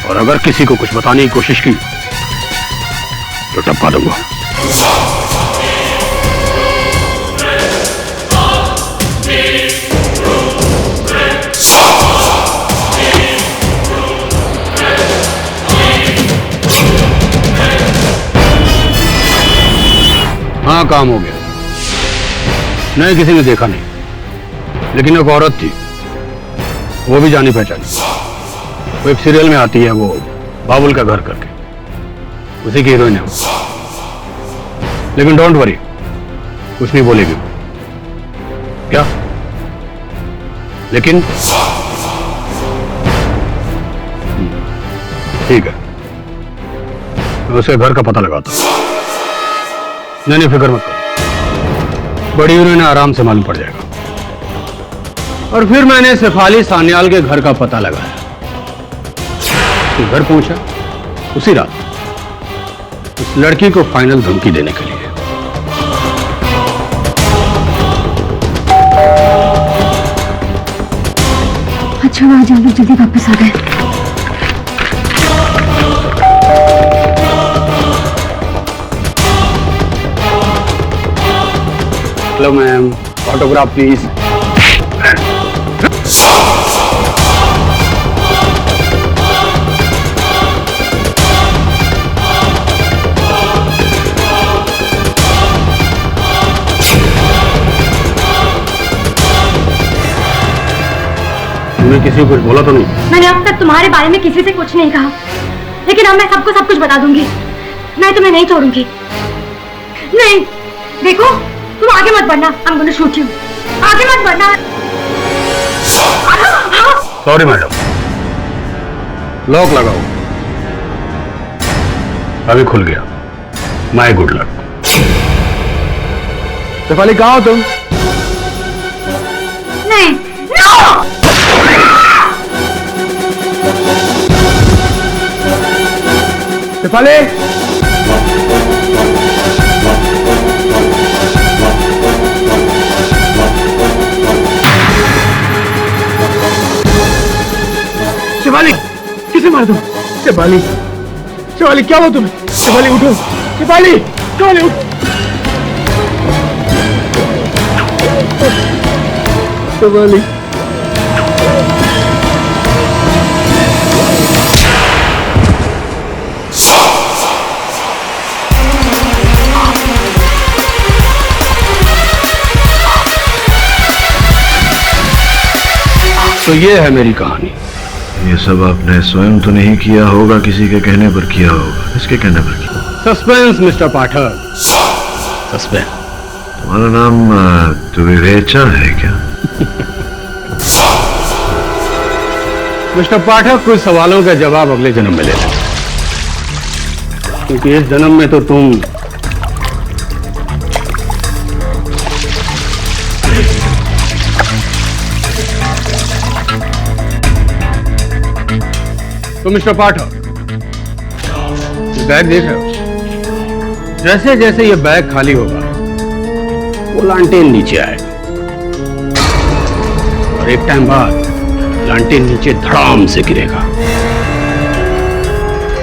और अगर किसी को कुछ बताने की कोशिश की तो टपका दूंगा। हाँ, काम हो गया। नहीं, किसी ने देखा नहीं, लेकिन एक औरत थी, वो भी जानी पहचानी। वो एक सीरियल में आती है, वो बाबुल का घर करके, उसी की हीरोइन है वो। लेकिन डोंट वरी, कुछ नहीं बोलेगी वो। क्या? लेकिन ठीक है, मैं उसके घर का पता लगाता हूँ। नहीं फिक्र मत करो, बड़ी यूनियन आराम से मालूम पड़ जाएगा। और फिर मैंने शेफाली सान्याल के घर का पता लगाया। घर पहुंचा उसी रात उस लड़की को फाइनल धमकी देने के लिए। अच्छा आज हम लोग जल्दी वापस आ गए। Hello ma'am, autograph please. तुमने किसी को कुछ बोला तो नहीं? मैंने अब तक तुम्हारे बारे में किसी से कुछ नहीं कहा, लेकिन अब मैं सबको सब कुछ बता दूंगी। मैं तुम्हें नहीं छोड़ूंगी। नहीं, देखो तुम आगे मत बढ़ना। I'm gonna shoot you। आगे मत बढ़ना। सॉरी मैडम, लॉक लगाओ। अभी खुल गया। My good luck. शेफाली कहाँ हो तुम? नहीं, नो! शेफाली, शेफाली किसे मार दो? शेफाली, शेफाली क्या हुआ तुम्हें? शेफाली उठो, शेफाली, शेफाली उठो। शेफाली, तो ये है मेरी कहानी। ये सब आपने स्वयं तो नहीं किया होगा, किसी के कहने पर किया होगा। किसके कहने पर किया? सस्पेंस मिस्टर पाठक, सस्पेंस। तुम्हारा नाम द्विवेचा है क्या? मिस्टर पाठक, कुछ सवालों का जवाब अगले जन्म में ले लेना, क्योंकि इस जन्म में तो तुम मिस्टर पाठक, ये बैग देख रहे हो? जैसे जैसे ये बैग खाली होगा वो लांटेन नीचे आएगा, और एक टाइम बाद लांटेन नीचे धड़ाम से गिरेगा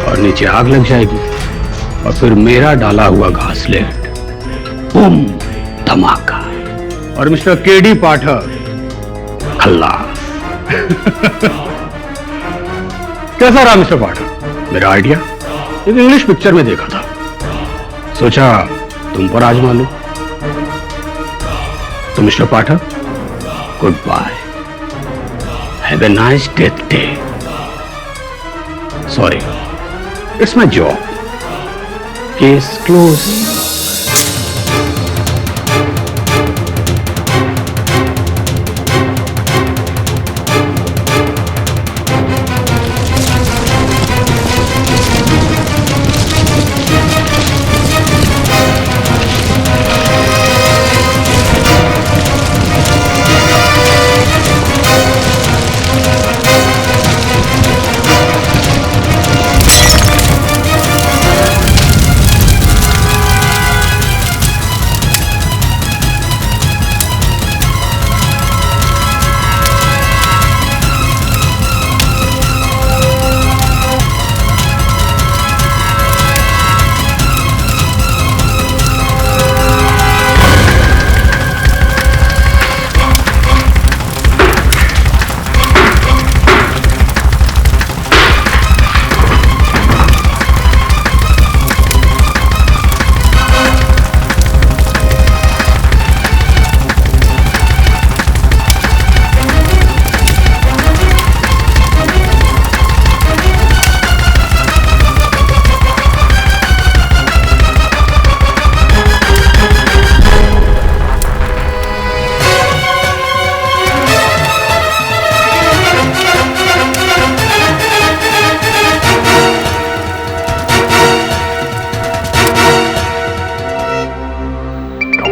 और नीचे आग लग जाएगी, और फिर मेरा डाला हुआ घासलेट बूम धमाका, और मिस्टर केडी पाठक खल्लास। कैसा रहा मिस्टर पाठक मेरा आइडिया? एक इंग्लिश पिक्चर में देखा था, सोचा तुम पर आजमा लूं। तो mister Pathak, good bye, have a nice death day. Sorry, it's my job. Case close.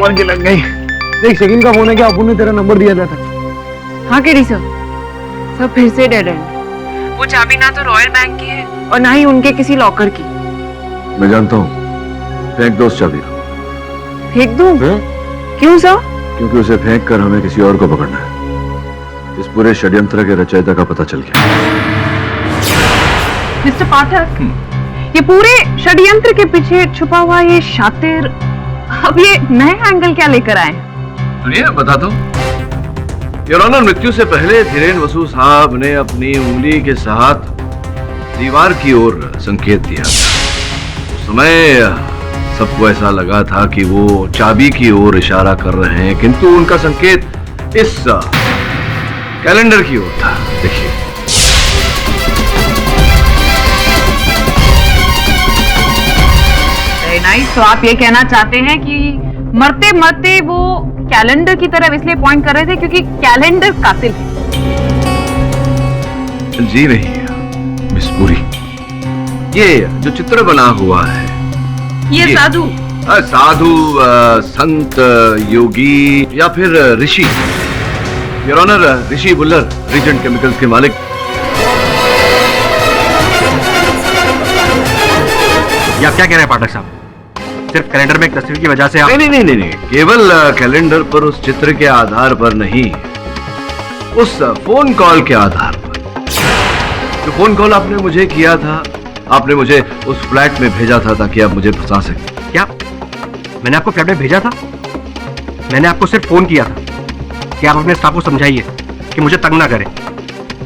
कमर की लग गई। देख शकील का फोन है क्या, अपुन ने तेरा नंबर दिया था। हाँ केडी सर, सब फिर से डेड एंड। वो चाबी ना तो रॉयल बैंक की है और ना ही उनके किसी लॉकर की। मैं जानता हूँ, फेंक दो उस चाबी को। फेंक दूं? क्यों सर? क्योंकि उसे फेंक कर हमें किसी और को पकड़ना है। इस पूरे षड्यंत्र के रचयिता का पता चल गया। मिस्टर पाठक, ये पूरे षड्यंत्र के पीछे छुपा हुआ ये शातिर अब ये नए एंगल क्या लेकर आए? सुनिए बता दो। योर ऑनर, मृत्यु से पहले धीरेन वसु साहब ने अपनी उंगली के साथ दीवार की ओर संकेत दिया। उस समय सबको ऐसा लगा था कि वो चाबी की ओर इशारा कर रहे हैं, किंतु उनका संकेत इस कैलेंडर की ओर था। देखिए, वेरी नाइस। तो आप ये कहना चाहते हैं कि मरते मरते वो कैलेंडर की तरफ इसलिए पॉइंट कर रहे थे क्योंकि कैलेंडर कातिल है? जी नहीं मिस पुरी, ये जो चित्र बना हुआ है ये साधु साधु संत योगी या फिर ऋषि, your honour Rishi Bullar, Regent Chemicals के मालिक। ये आप क्या कह रहे हैं पाठक साहब? सिर्फ कैलेंडर में एक तस्वीर की वजह से आप... नहीं, केवल कैलेंडर पर उस चित्र के आधार पर नहीं, उस फोन कॉल के आधार पर। जो फोन कॉल आपने मुझे किया था, आपने मुझे उस फ्लैट में भेजा था ताकि आप मुझे फंसा सकें। क्या मैंने आपको फ्लैट में भेजा था? मैंने आपको सिर्फ फोन किया था कि आप अपने स्टाफ को समझाइए कि मुझे तंग ना करें।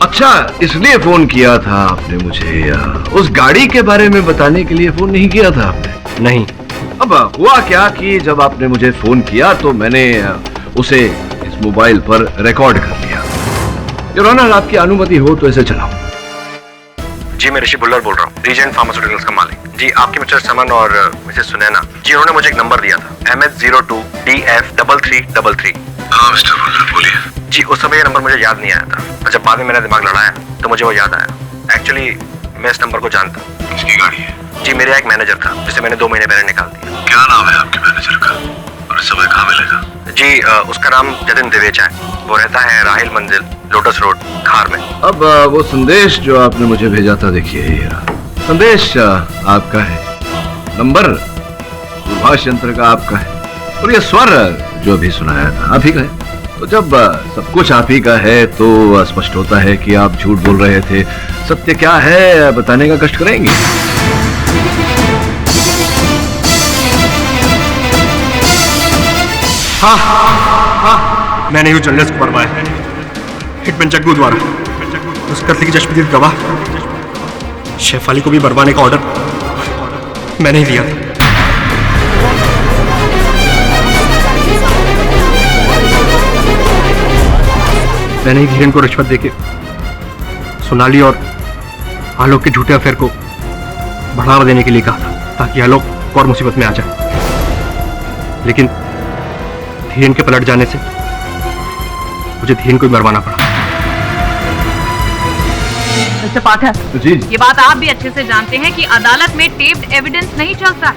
अच्छा, इसलिए फोन किया था आपने मुझे? उस गाड़ी के बारे में बताने के लिए फोन नहीं किया था आपने? नहीं। अब हुआ क्या कि जब आपने मुझे फोन किया तो मैंने उसे इस मोबाइल पर रिकॉर्ड कर लिया। योर ऑनर, आपकी अनुमति हो तो इसे चलाओ। जी मैं ऋषि बुल्लर बोल रहा हूँ, रीजेंट फार्मास्यूटिकल्स का मालिक। जी आपके मिस्टर समन और मिसेस सुनैना जी, उन्होंने मुझे एक नंबर दिया था, MS02DF3333। हाँ मिस्टर बुल्लर, बोलिए। जी उस समय ये नंबर मुझे याद नहीं आया था, और जब बाद में मेरा दिमाग लड़ाया तो मुझे वो याद आया। एक्चुअली मैं इस नंबर को जानता हूँ। किसकी गाड़ी है? जी मेरा एक मैनेजर था जिसे मैंने 2 महीने पहले निकाल दिया। क्या नाम है आपके मैनेजर का और इस समय कहाँ मिलेगा? जी उसका नाम जतिन दिवेचा है, वो रहता है राहिल मंजिल, लोटस रोड, खार में। अब वो संदेश जो आपने मुझे भेजा था, देखिए ये संदेश आपका है, नंबर दूरभाष यंत्र का आपका है, और ये स्वर जो अभी सुनाया था आप ही का है। तो जब सब कुछ आप ही का है तो स्पष्ट होता है कि आप झूठ बोल रहे थे। सत्य क्या है बताने का कष्ट करेंगे? हाँ, मैंने ही जर्नलिस्ट को मरवाया है, हिटमैन जग्गू द्वारा। उस कत्ल की चश्मदीद गवाह शेफाली को भी मरवाने का ऑर्डर मैंने ही दिया था। मैंने ही धीरेन को रिश्वत देके सोनाली और आलोक के झूठे अफेयर को बढ़ावा देने के लिए कहा था ताकि आलोक और मुसीबत में आ जाए, लेकिन धीरेन के पलट जाने से मुझे धीरेन को ही मरवाना पड़ा। मिस्टर पाठक जी ये बात आप भी अच्छे से जानते हैं कि अदालत में टेप्ड एविडेंस नहीं चलता है।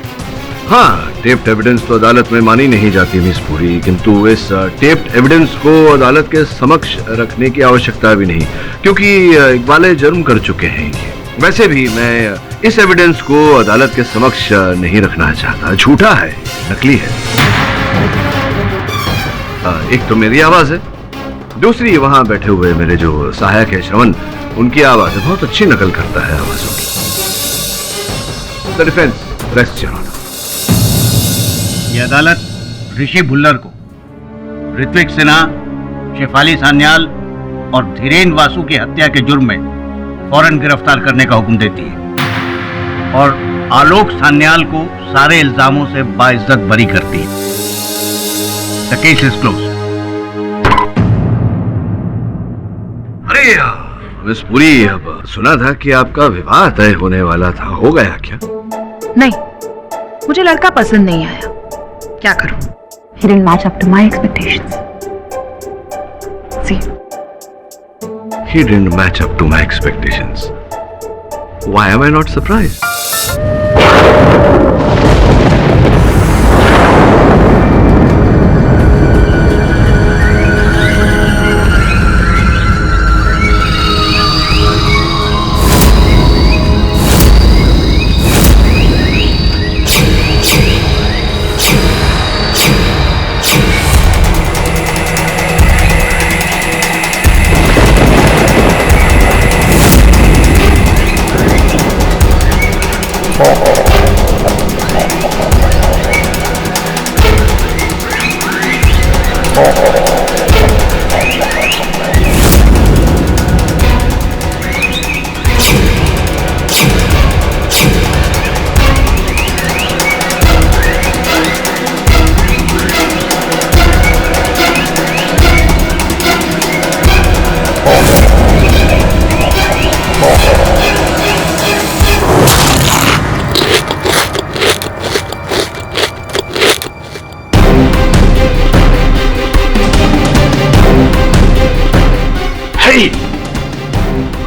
हाँ, टेप्ड एविडेंस तो अदालत में मानी नहीं जाती मिस पुरी, किंतु इस टेप्ड एविडेंस को अदालत के समक्ष रखने की आवश्यकता भी नहीं, क्योंकि इकबाल जुर्म कर चुके हैं। वैसे भी मैं इस एविडेंस को अदालत के समक्ष नहीं रखना चाहता, झूठा है, नकली है। एक तो मेरी आवाज है, दूसरी वहां बैठे हुए मेरे जो सहायक है श्रवण, उनकी आवाज है, बहुत अच्छी नकल करता है आवाजों की। The defence rest your honour. ये अदालत ऋषि भुल्लर को ऋत्विक सिन्हा, शेफाली सान्याल और धीरेन वासु की हत्या के जुर्म में फौरन गिरफ्तार करने का हुक्म देती है और आलोक सान्याल को सारे इल्जामों से बाइज्जत बरी करती है। The case is close. अरे मिस पुरी, अब सुना था कि आपका विवाह तय होने वाला था, हो गया क्या? नहीं, मुझे लड़का पसंद नहीं आया, क्या करूं? He didn't match up to my expectations. See? He didn't match up to my expectations. Why am I not surprised?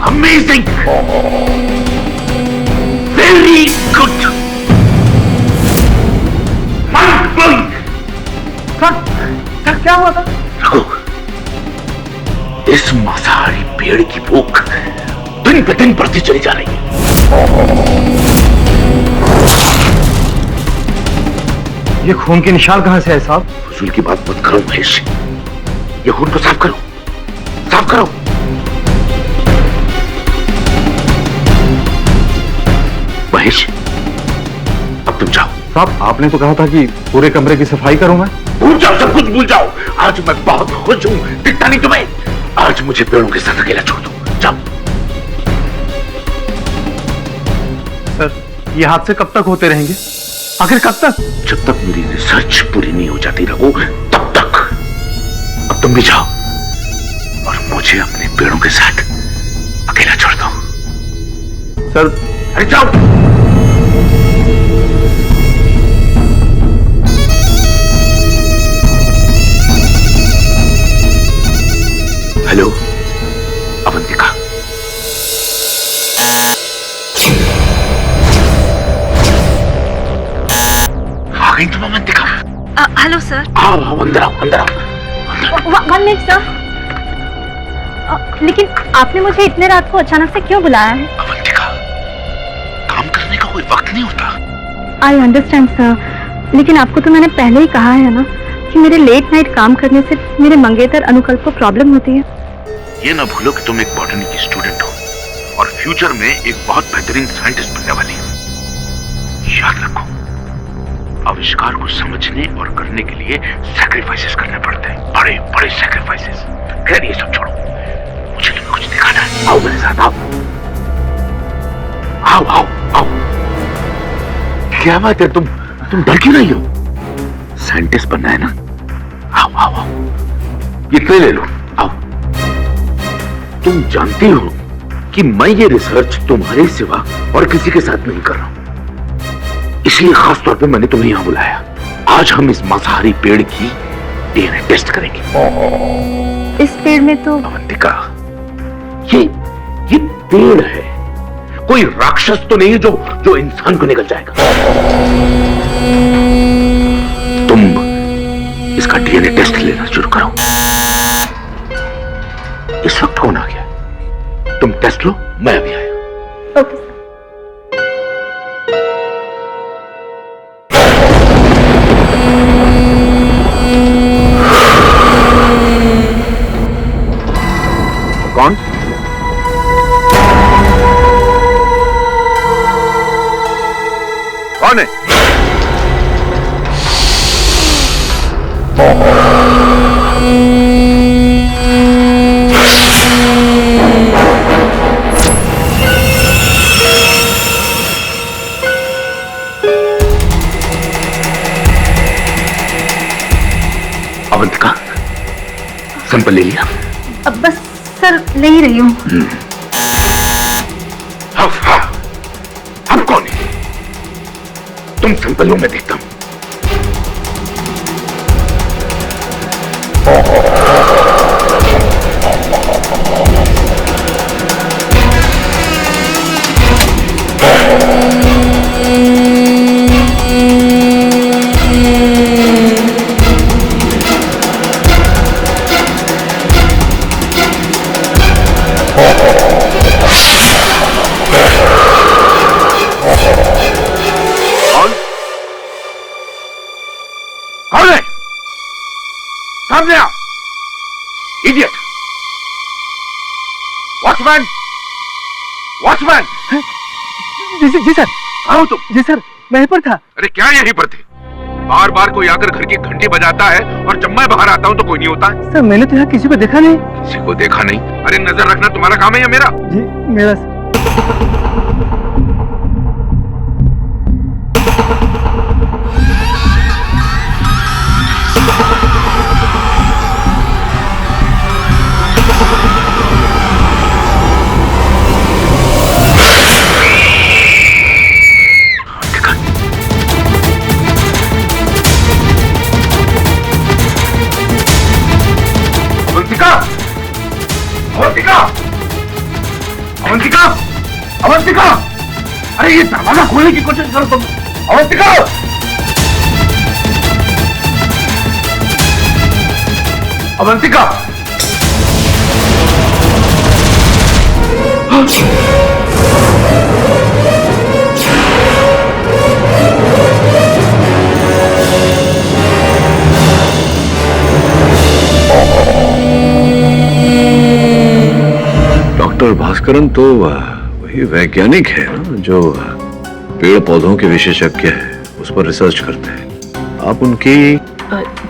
Amazing! Very good! Mind blowing! Sir क्या हुआ था? रघु, इस मांसाहारी पेड़ की भूख दिन पे दिन बढ़ती चली जा रही है। ये खून के निशान कहां से है साहब? फजूल की बात मत करो महेश, ये खून को साफ करो, साफ करो। महेश, अब तुम जाओ। साहब आपने तो कहा था कि पूरे कमरे की सफाई करूंगा। भूल जाओ, सब कुछ भूल जाओ। आज मैं बहुत खुश हूं, दिखता नहीं तुम्हें? आज मुझे पेड़ों के साथ अकेला छोड़ दो, जाओ। सर ये हादसे कब तक होते रहेंगे? आखिर कब तक? जब तक मेरी रिसर्च पूरी नहीं हो जाती रघु, तब तक। अब तुम भी जाओ और मुझे अपने पेड़ों के साथ अकेला छोड़ दो। सर अरे जाओ। हेलो अवंतिका, आ गई तुम अवंतिका? Hello sir. आओ आओ, अंदर आओ, अंदर आओ। 1 मिनट सर। लेकिन आपने मुझे इतने रात को अचानक से क्यों बुलाया है? अवंतिका, काम करने का कोई वक्त नहीं होता। आई अंडरस्टैंड सर, लेकिन आपको तो मैंने पहले ही कहा है ना कि मेरे लेट नाइट काम करने से मेरे मंगेतर अनुकल्प को प्रॉब्लम होती है। ये ना भूलो कि तुम एक बॉटनी की स्टूडेंट हो और फ्यूचर में एक बहुत बेहतरीन साइंटिस्ट बनने वाली हो। याद रखो, आविष्कार को समझने और करने के लिए सैक्रिफाइसेस करने पड़ते हैं, बड़े बड़े सैक्रिफाइसेस। खैर ये सब छोड़ो, मुझे तुम्हें कुछ दिखाना है। आओ मेरे साथ, आओ आओ आओ आओ। क्या बात है, तुम डर क्यों नहीं हो? साइंटिस्ट बनना है ना? आओ आओ आओ, ये ट्रे ले लो, आओ। तुम जानती हो कि मैं ये रिसर्च तुम्हारे सिवा और किसी के साथ नहीं कर रहा हूं, इसलिए खास तौर पे मैंने तुम्हें यहां बुलाया। आज हम इस मांसाहारी पेड़ की डीएनए टेस्ट करेंगे। इस पेड़ में तो अवंतिका, ये पेड़ है, कोई राक्षस तो नहीं है जो इंसान को निकल जाएगा। तुम इसका डीएनए टेस्ट लेना शुरू करो। इस वक्त कौन आ गया? तुम टेस्ट लो, मैं अभी आया। Okay sir. कौन? कौन है? अवंतिका, सैंपल ले लिया? अब बस सर ले ही रही हूँ। अब कौन है? तुम सैंपल लो, मैं देखता हूं। कौन है? सामने आओ, इडियट! वॉचमैन! वॉचमैन! जी सर। आओ तुम। जी सर, मैं यहीं पर था। अरे क्या यहीं पर थे? बार बार कोई आकर घर की घंटी बजाता है और जब मैं बाहर आता हूँ तो कोई नहीं होता है। सर मैंने तो यहाँ किसी को देखा नहीं। किसी को देखा नहीं? अरे नजर रखना तुम्हारा काम है या मेरा? जी मेरा सर। अवंतिका! अवंतिका! अवंतिका! अवंतिका! अरे ये दरवाजा खोलने की कोशिश करो तुम। अवंतिका! अवंतिका! डॉक्टर भास्करन तो वही वैज्ञानिक है ना जो पेड़ पौधों के विशेषज्ञ है, उस पर रिसर्च करते हैं। आप उनकी?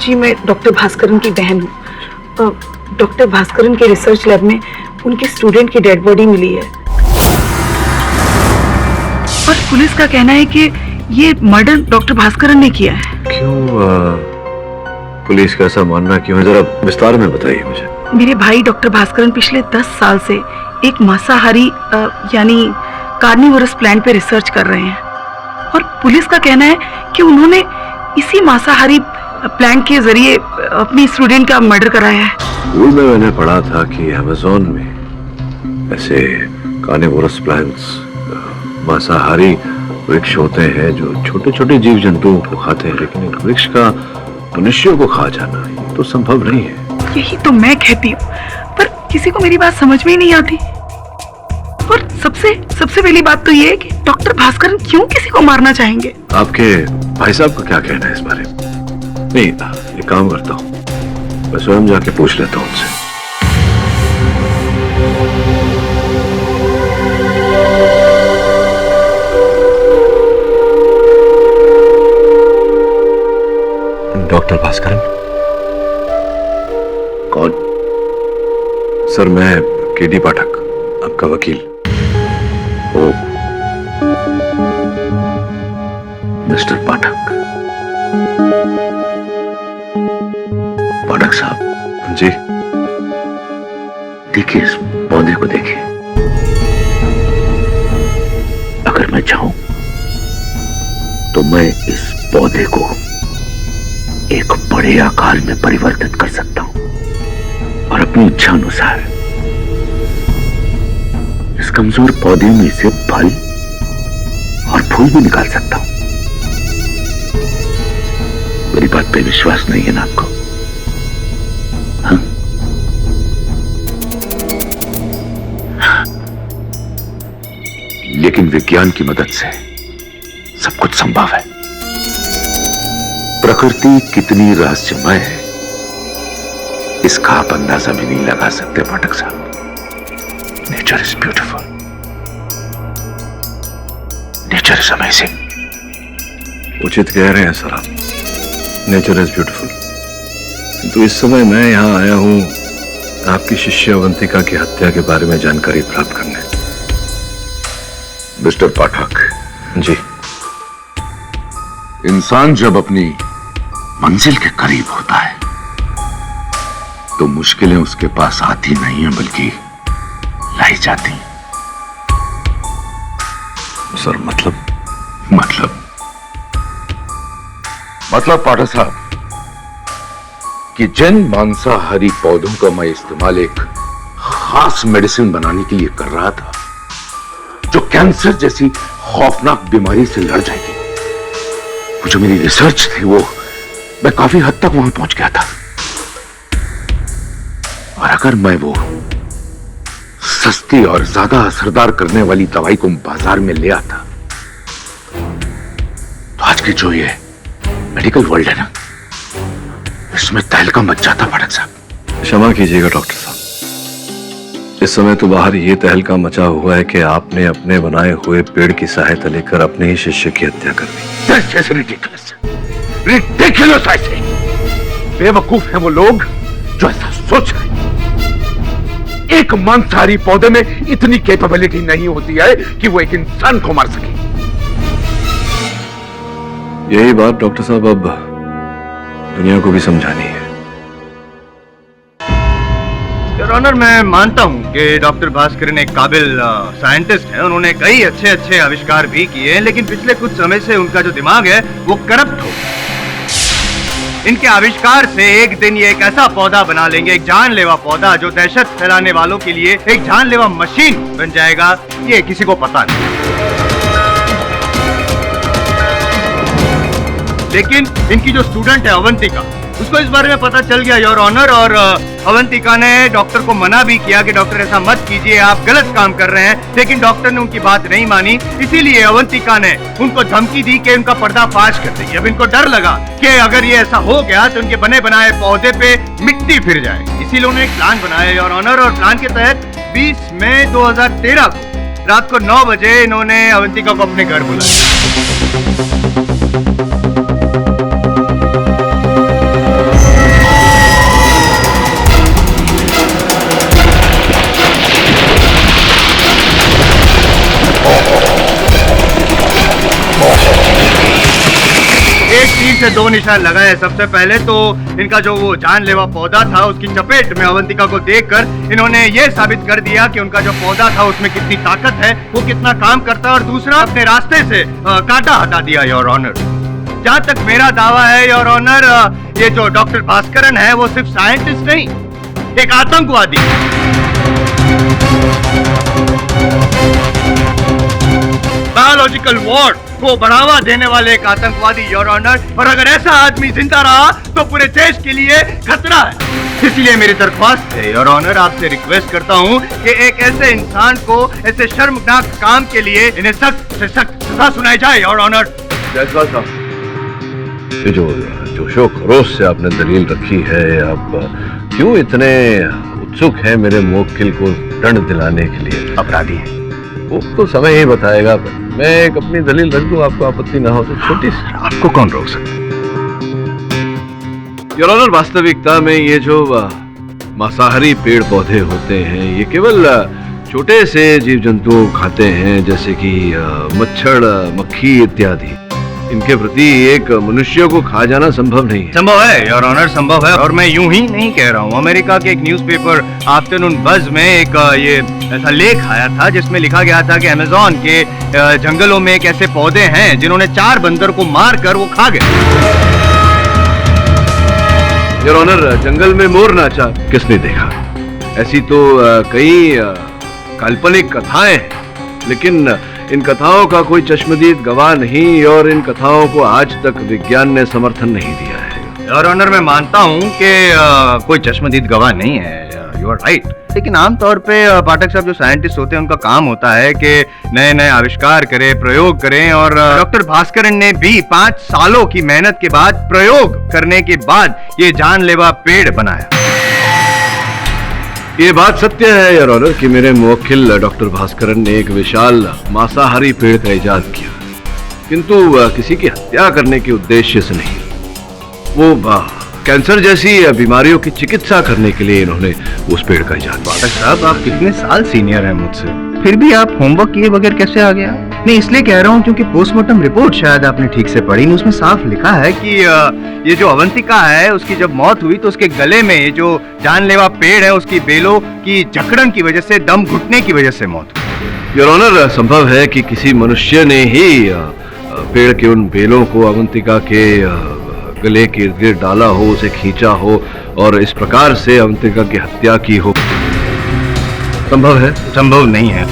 जी मैं डॉक्टर भास्करन की बहन हूँ। डॉक्टर भास्करन के रिसर्च लैब में उनके स्टूडेंट की डेड बॉडी मिली है और पुलिस का कहना है कि ये मर्डर डॉक्टर भास्करन ने किया है। क्यों पुलिस का ऐसा मानना क्यों है? जरा विस्तार में बताइए मुझे। मेरे भाई डॉक्टर भास्करन पिछले 10 साल से एक मांसाहारी यानी कार्निवोरस प्लांट पे रिसर्च कर रहे हैं और पुलिस का कहना है कि उन्होंने इसी मांसाहारी प्लांट के जरिए अपनी स्टूडेंट का मर्डर कराया है। स्कूल में मैंने पढ़ा था कि अमेज़न में ऐसे कार्निवोरस प्लांट्स मांसाहारी वृक्ष होते हैं जो छोटे छोटे जीव जंतुओं को खाते हैं, लेकिन एक वृक्ष का मनुष्यों को खा जाना ये तो संभव नहीं है। यही तो मैं कहती हूँ, पर किसी को मेरी बात समझ में ही नहीं आती। और सबसे पहली बात तो ये है कि डॉक्टर भास्करन क्यों किसी को मारना चाहेंगे? आपके भाई साहब का क्या कहना है इस बारे में? नहीं, एक काम करता हूँ, मैं स्वयं जाके पूछ लेता हूँ उनसे। डॉक्टर भास्करन? कौन? सर मैं केडी पाठक, आपका वकील। ओ मिस्टर पाठक। पाठक साहब। जी। देखिए इस पौधे को देखिए, अगर मैं चाहूं तो मैं इस पौधे को एक बड़े आकार में परिवर्तित कर सकता हूं और अपनी इच्छा अनुसार इस कमजोर पौधे में से फल और फूल भी निकाल सकता हूं। मेरी बात पे विश्वास नहीं है ना आपको? हाँ? लेकिन विज्ञान की मदद से सब कुछ संभव है। प्रकृति कितनी रहस्यमय है इसका आप अंदाजा भी नहीं लगा सकते पाठक साहब। Nature is beautiful, nature is amazing. उचित कह रहे हैं सर आप, नेचर इज ब्यूटीफुल। किंतु इस समय मैं यहां आया हूं आपकी शिष्य अवंतिका की हत्या के बारे में जानकारी प्राप्त करने। मिस्टर पाठक जी, इंसान जब अपनी मंजिल के करीब होता है तो मुश्किलें उसके पास आती नहीं है बल्कि लाई जाती हैं। सर मतलब पाठक साहब कि जिन मांसाहारी पौधों का मैं इस्तेमाल एक खास मेडिसिन बनाने के लिए कर रहा था जो कैंसर जैसी खौफनाक बीमारी से लड़ जाएगी, वो जो मेरी रिसर्च थी वो मैं काफी हद तक वहां पहुंच गया था। और अगर मैं वो सस्ती और ज्यादा असरदार करने वाली दवाई को बाजार में ले आता तो आज की जो ये मेडिकल वर्ल्ड है ना, इसमें तहलका मच जाता। पाठक साहब क्षमा कीजिएगा डॉक्टर साहब, इस समय तो बाहर ये तहलका मचा हुआ है कि आपने अपने बनाए हुए पेड़ की सहायता लेकर अपने ही शिष्य की हत्या कर दी। That's just ridiculous. Ridiculous, I say. बेवकूफ है वो लोग जो ऐसा सोच रहे हैं। एक मांसाहारी पौधे में इतनी कैपेबिलिटी नहीं होती है कि वो एक इंसान को मार सके। यही बात डॉक्टर साहब अब दुनिया को भी समझानी है। योर ऑनर, मैं मानता हूं कि डॉक्टर भास्करन एक काबिल साइंटिस्ट हैं। उन्होंने कई अच्छे आविष्कार भी किए हैं, लेकिन पिछले कुछ समय से उनका जो दिमाग है वो करप्ट हो गया। इनके आविष्कार से एक दिन ये एक ऐसा पौधा बना लेंगे, एक जानलेवा पौधा जो दहशत फैलाने वालों के लिए एक जानलेवा मशीन बन जाएगा, ये किसी को पता नहीं। लेकिन इनकी जो स्टूडेंट है अवंतिका, उसको इस बारे में पता चल गया योर ऑनर, और अवंतिका ने डॉक्टर को मना भी किया कि डॉक्टर ऐसा मत कीजिए, आप गलत काम कर रहे हैं। लेकिन डॉक्टर ने उनकी बात नहीं मानी, इसीलिए अवंतिका ने उनको धमकी दी कि उनका पर्दाफाश कर देगी। अब इनको डर लगा कि अगर ये ऐसा हो गया तो उनके बने बनाए पौधे पे मिट्टी फिर जाएगी। इसीलिए उन्होंने एक प्लान बनाया योर ऑनर, और प्लान के तहत 20 मई 2013 को रात को 9 बजे इन्होंने अवंतिका को अपने घर बुलाया। तीर से 2 निशान लगाए। सबसे पहले तो इनका जो वो जानलेवा पौधा था उसकी चपेट में अवंतिका को देखकर इन्होंने ये साबित कर दिया कि उनका जो पौधा था उसमें कितनी ताकत है, वो कितना काम करता है। और दूसरा, अपने रास्ते से कांटा हटा दिया योर ऑनर। जहां तक मेरा दावा है योर ऑनर, ये जो डॉक्टर भास्करन है वो सिर्फ साइंटिस्ट नहीं, एक आतंकवादी। बायोलॉजिकल वॉर को बढ़ावा देने वाले एक आतंकवादी योर ऑनर। और अगर ऐसा आदमी जिंदा रहा तो पूरे देश के लिए खतरा है। इसलिए मेरी दरख्वास्त है योर ऑनर, आपसे रिक्वेस्ट करता हूं कि एक ऐसे इंसान को ऐसे शर्मनाक काम के लिए इन्हें सख्त से सख्त सजा सुनाई जाए योर ऑनर। जयसवाल साहब, ये जो जोशो खरोश से आपने दलील रखी है, आप क्यों इतने उत्सुक हैं मेरे मुवक्किल को दंड दिलाने के लिए? अपराधी है वो तो समय ही बताएगा। मैं एक अपनी दलील रख दूं, आपको आपत्ति ना हो तो? छोटी सी। आपको कौन रोक सकता? योर ऑनर, वास्तविकता में ये जो मांसाहारी पेड़ पौधे होते हैं ये केवल छोटे से जीव जंतु खाते हैं, जैसे कि मच्छर, मक्खी इत्यादि। इनके प्रति एक मनुष्य को खा जाना संभव नहीं है। संभव है योर ऑनर, संभव है। और मैं यूं ही नहीं कह रहा हूं। अमेरिका के एक न्यूज़पेपर आफ्टरनून बज़ में एक ये ऐसा लेख आया था जिसमें लिखा गया था कि अमेज़न के जंगलों में एक ऐसे पौधे हैं जिन्होंने 4 बंदर को मार कर वो खा गए। योर ऑनर, जंगल में मोर नाचा किसने देखा? ऐसी तो कई काल्पनिक कथाएं हैं, लेकिन इन कथाओं का कोई चश्मदीद गवाह नहीं, और इन कथाओं को आज तक विज्ञान ने समर्थन नहीं दिया है। योर ऑनर, मैं मानता हूं कि कोई चश्मदीद गवाह नहीं है, यू आर राइट। लेकिन आमतौर पे पाठक साहब जो साइंटिस्ट होते हैं उनका काम होता है कि नए नए आविष्कार करें, प्रयोग करें। और डॉक्टर भास्करन ने भी 5 सालों की मेहनत के बाद, प्रयोग करने के बाद ये जानलेवा पेड़ बनाया। ये बात सत्य है योर ऑनर कि मेरे मुवक्किल डॉक्टर भास्करन ने एक विशाल मांसाहारी पेड़ का इजाद किया, किंतु किसी की हत्या करने के उद्देश्य से नहीं। वो कैंसर जैसी बीमारियों की चिकित्सा करने के लिए इन्होंने उस पेड़ का इजाद किया। पाठक साहब, आप कितने साल सीनियर हैं मुझसे, फिर भी आप होमवर्क किए बगैर कैसे आ गया? नहीं, इसलिए कह रहा हूँ क्योंकि पोस्टमार्टम रिपोर्ट शायद आपने ठीक से पढ़ी नहीं। उसमें साफ लिखा है कि ये जो अवंतिका है उसकी जब मौत हुई तो उसके गले में ये जो जानलेवा पेड़ है उसकी बेलों की जकड़न की वजह से, दम घुटने की वजह से मौत हुई। योर ऑनर, संभव है कि किसी मनुष्य ने ही पेड़ के उन बेलों को अवंतिका के गले के इर्द गिर्द डाला हो, उसे खींचा हो और इस प्रकार से अवंतिका की हत्या की हो। संभव है? संभव नहीं है,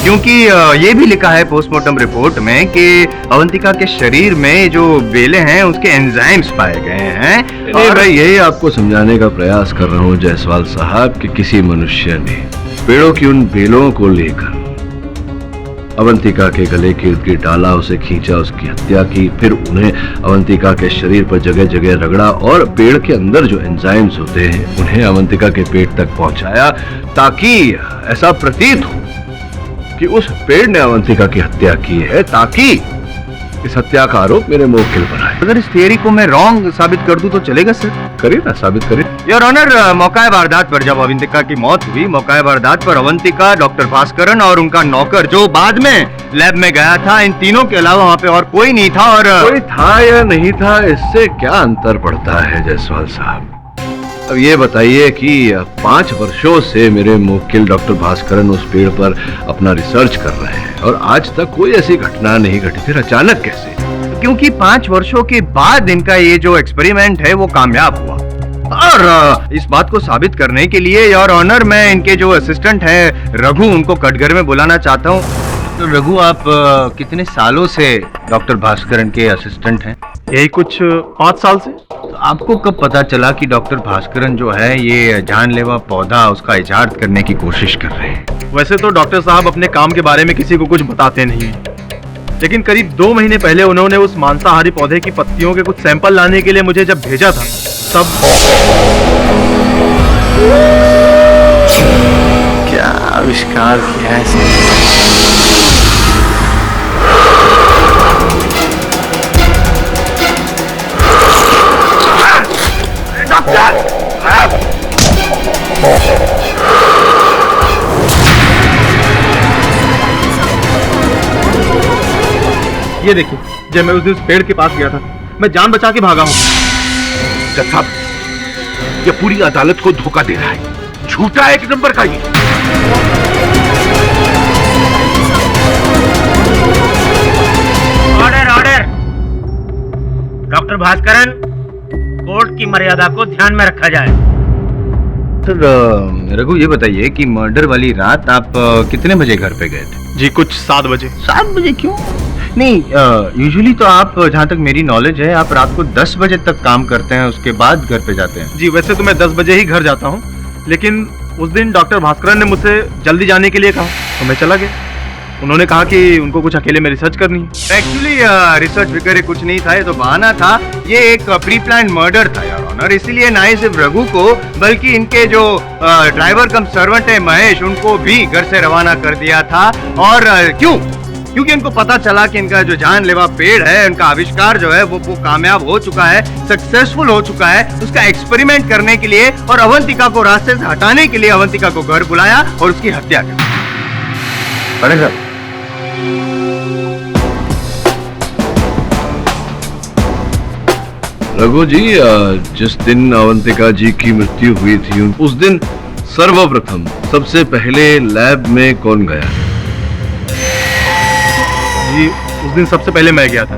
क्योंकि ये भी लिखा है पोस्टमार्टम रिपोर्ट में कि अवंतिका के शरीर में जो बेले हैं उसके एंजाइम्स पाए गए हैं। और मैं यही आपको समझाने का प्रयास कर रहा हूँ जायसवाल साहब कि किसी मनुष्य ने पेड़ों की उन बेलों को लेकर अवंतिका के गले के इर्द गिर्द डाला, उसे खींचा, उसकी हत्या की, फिर उन्हें अवंतिका के शरीर पर जगह जगह रगड़ा और पेड़ के अंदर जो एंजाइम्स होते हैं उन्हें अवंतिका के पेट तक पहुंचाया, ताकि ऐसा प्रतीत हो कि उस पेड़ ने अवंतिका की हत्या की है, ताकि इस हत्या का आरोप मेरे मुवक्किल पर आए। अगर इस थियरी को मैं रॉन्ग साबित कर दूं तो चलेगा सर? करिए ना, साबित करिए। योर ऑनर, मौका वारदात पर जब अवंतिका की मौत हुई, मौका वारदात पर अवंतिका, डॉक्टर भास्करन और उनका नौकर जो बाद में लैब में गया था, इन तीनों के अलावा वहाँ पे और कोई नहीं था। और कोई था या नहीं था, इससे क्या अंतर पड़ता है जायसवाल साहब? अब ये बताइए कि 5 वर्षों से मेरे मुवक्किल डॉक्टर भास्करन उस पेड़ पर अपना रिसर्च कर रहे हैं और आज तक कोई ऐसी घटना नहीं घटी, फिर अचानक कैसे? क्योंकि 5 वर्षों के बाद इनका ये जो एक्सपेरिमेंट है वो कामयाब हुआ। और इस बात को साबित करने के लिए योर ऑनर, मैं इनके जो असिस्टेंट हैं रघु, उनको कटघर में बुलाना चाहता हूँ। तो रघु, आप कितने सालों से डॉक्टर भास्करन के असिस्टेंट हैं? यही कुछ 5 साल से। तो आपको कब पता चला कि डॉक्टर भास्करन जो है ये जानलेवा पौधा उसका इजाद करने की कोशिश कर रहे हैं? वैसे तो डॉक्टर साहब अपने काम के बारे में किसी को कुछ बताते नहीं, लेकिन करीब 2 महीने पहले उन्होंने उस मांसाहारी पौधे की पत्तियों के कुछ सैंपल लाने के लिए मुझे जब भेजा था, तब क्या आविष्कार किया है? ये देखिए, जब मैं उस दिन उस पेड़ के पास गया था, मैं जान बचा के भागा हूँ। जज साहब, ये पूरी अदालत को धोखा दे रहा है, झूठा 1 नंबर का ये। Order, order. Doctor Bhaskaran, court की मर्यादा को ध्यान में रखा जाए। सर रघु, ये बताइए कि मर्डर वाली रात आप कितने बजे घर पे गए थे? जी कुछ 7 बजे। 7 बजे क्यों? नहीं, यूजुअली तो आप, जहाँ तक मेरी नॉलेज है, आप रात को 10 बजे तक काम करते हैं, उसके बाद घर पे जाते हैं। जी वैसे तो मैं 10 बजे ही घर जाता हूँ, लेकिन उस दिन डॉक्टर भास्करन ने मुझसे जल्दी जाने के लिए कहा तो मैं चला गया। उन्होंने कहा कि उनको कुछ अकेले में रिसर्च करनी है। एक्चुअली रिसर्च वगैरह कुछ नहीं था, ये तो बहाना था। ये एक प्री प्लान मर्डर था यार ऑनर, इसीलिए ना ही सिर्फ रघु को बल्कि इनके जो ड्राइवर कम सर्वेंट है महेश, उनको भी घर से रवाना कर दिया था। और क्यों? क्योंकि इनको पता चला कि इनका जो जानलेवा पेड़ है, उनका आविष्कार जो है वो कामयाब हो चुका है, सक्सेसफुल हो चुका है। उसका एक्सपेरिमेंट करने के लिए और अवंतिका को रास्ते से हटाने के लिए अवंतिका को घर बुलाया और उसकी हत्या कर दी। अरे सर, रघु जी, जिस दिन अवंतिका जी की मृत्यु हुई थी, उस दिन सर्वप्रथम सबसे पहले लैब में कौन गया? जी उस दिन सबसे पहले मैं गया था।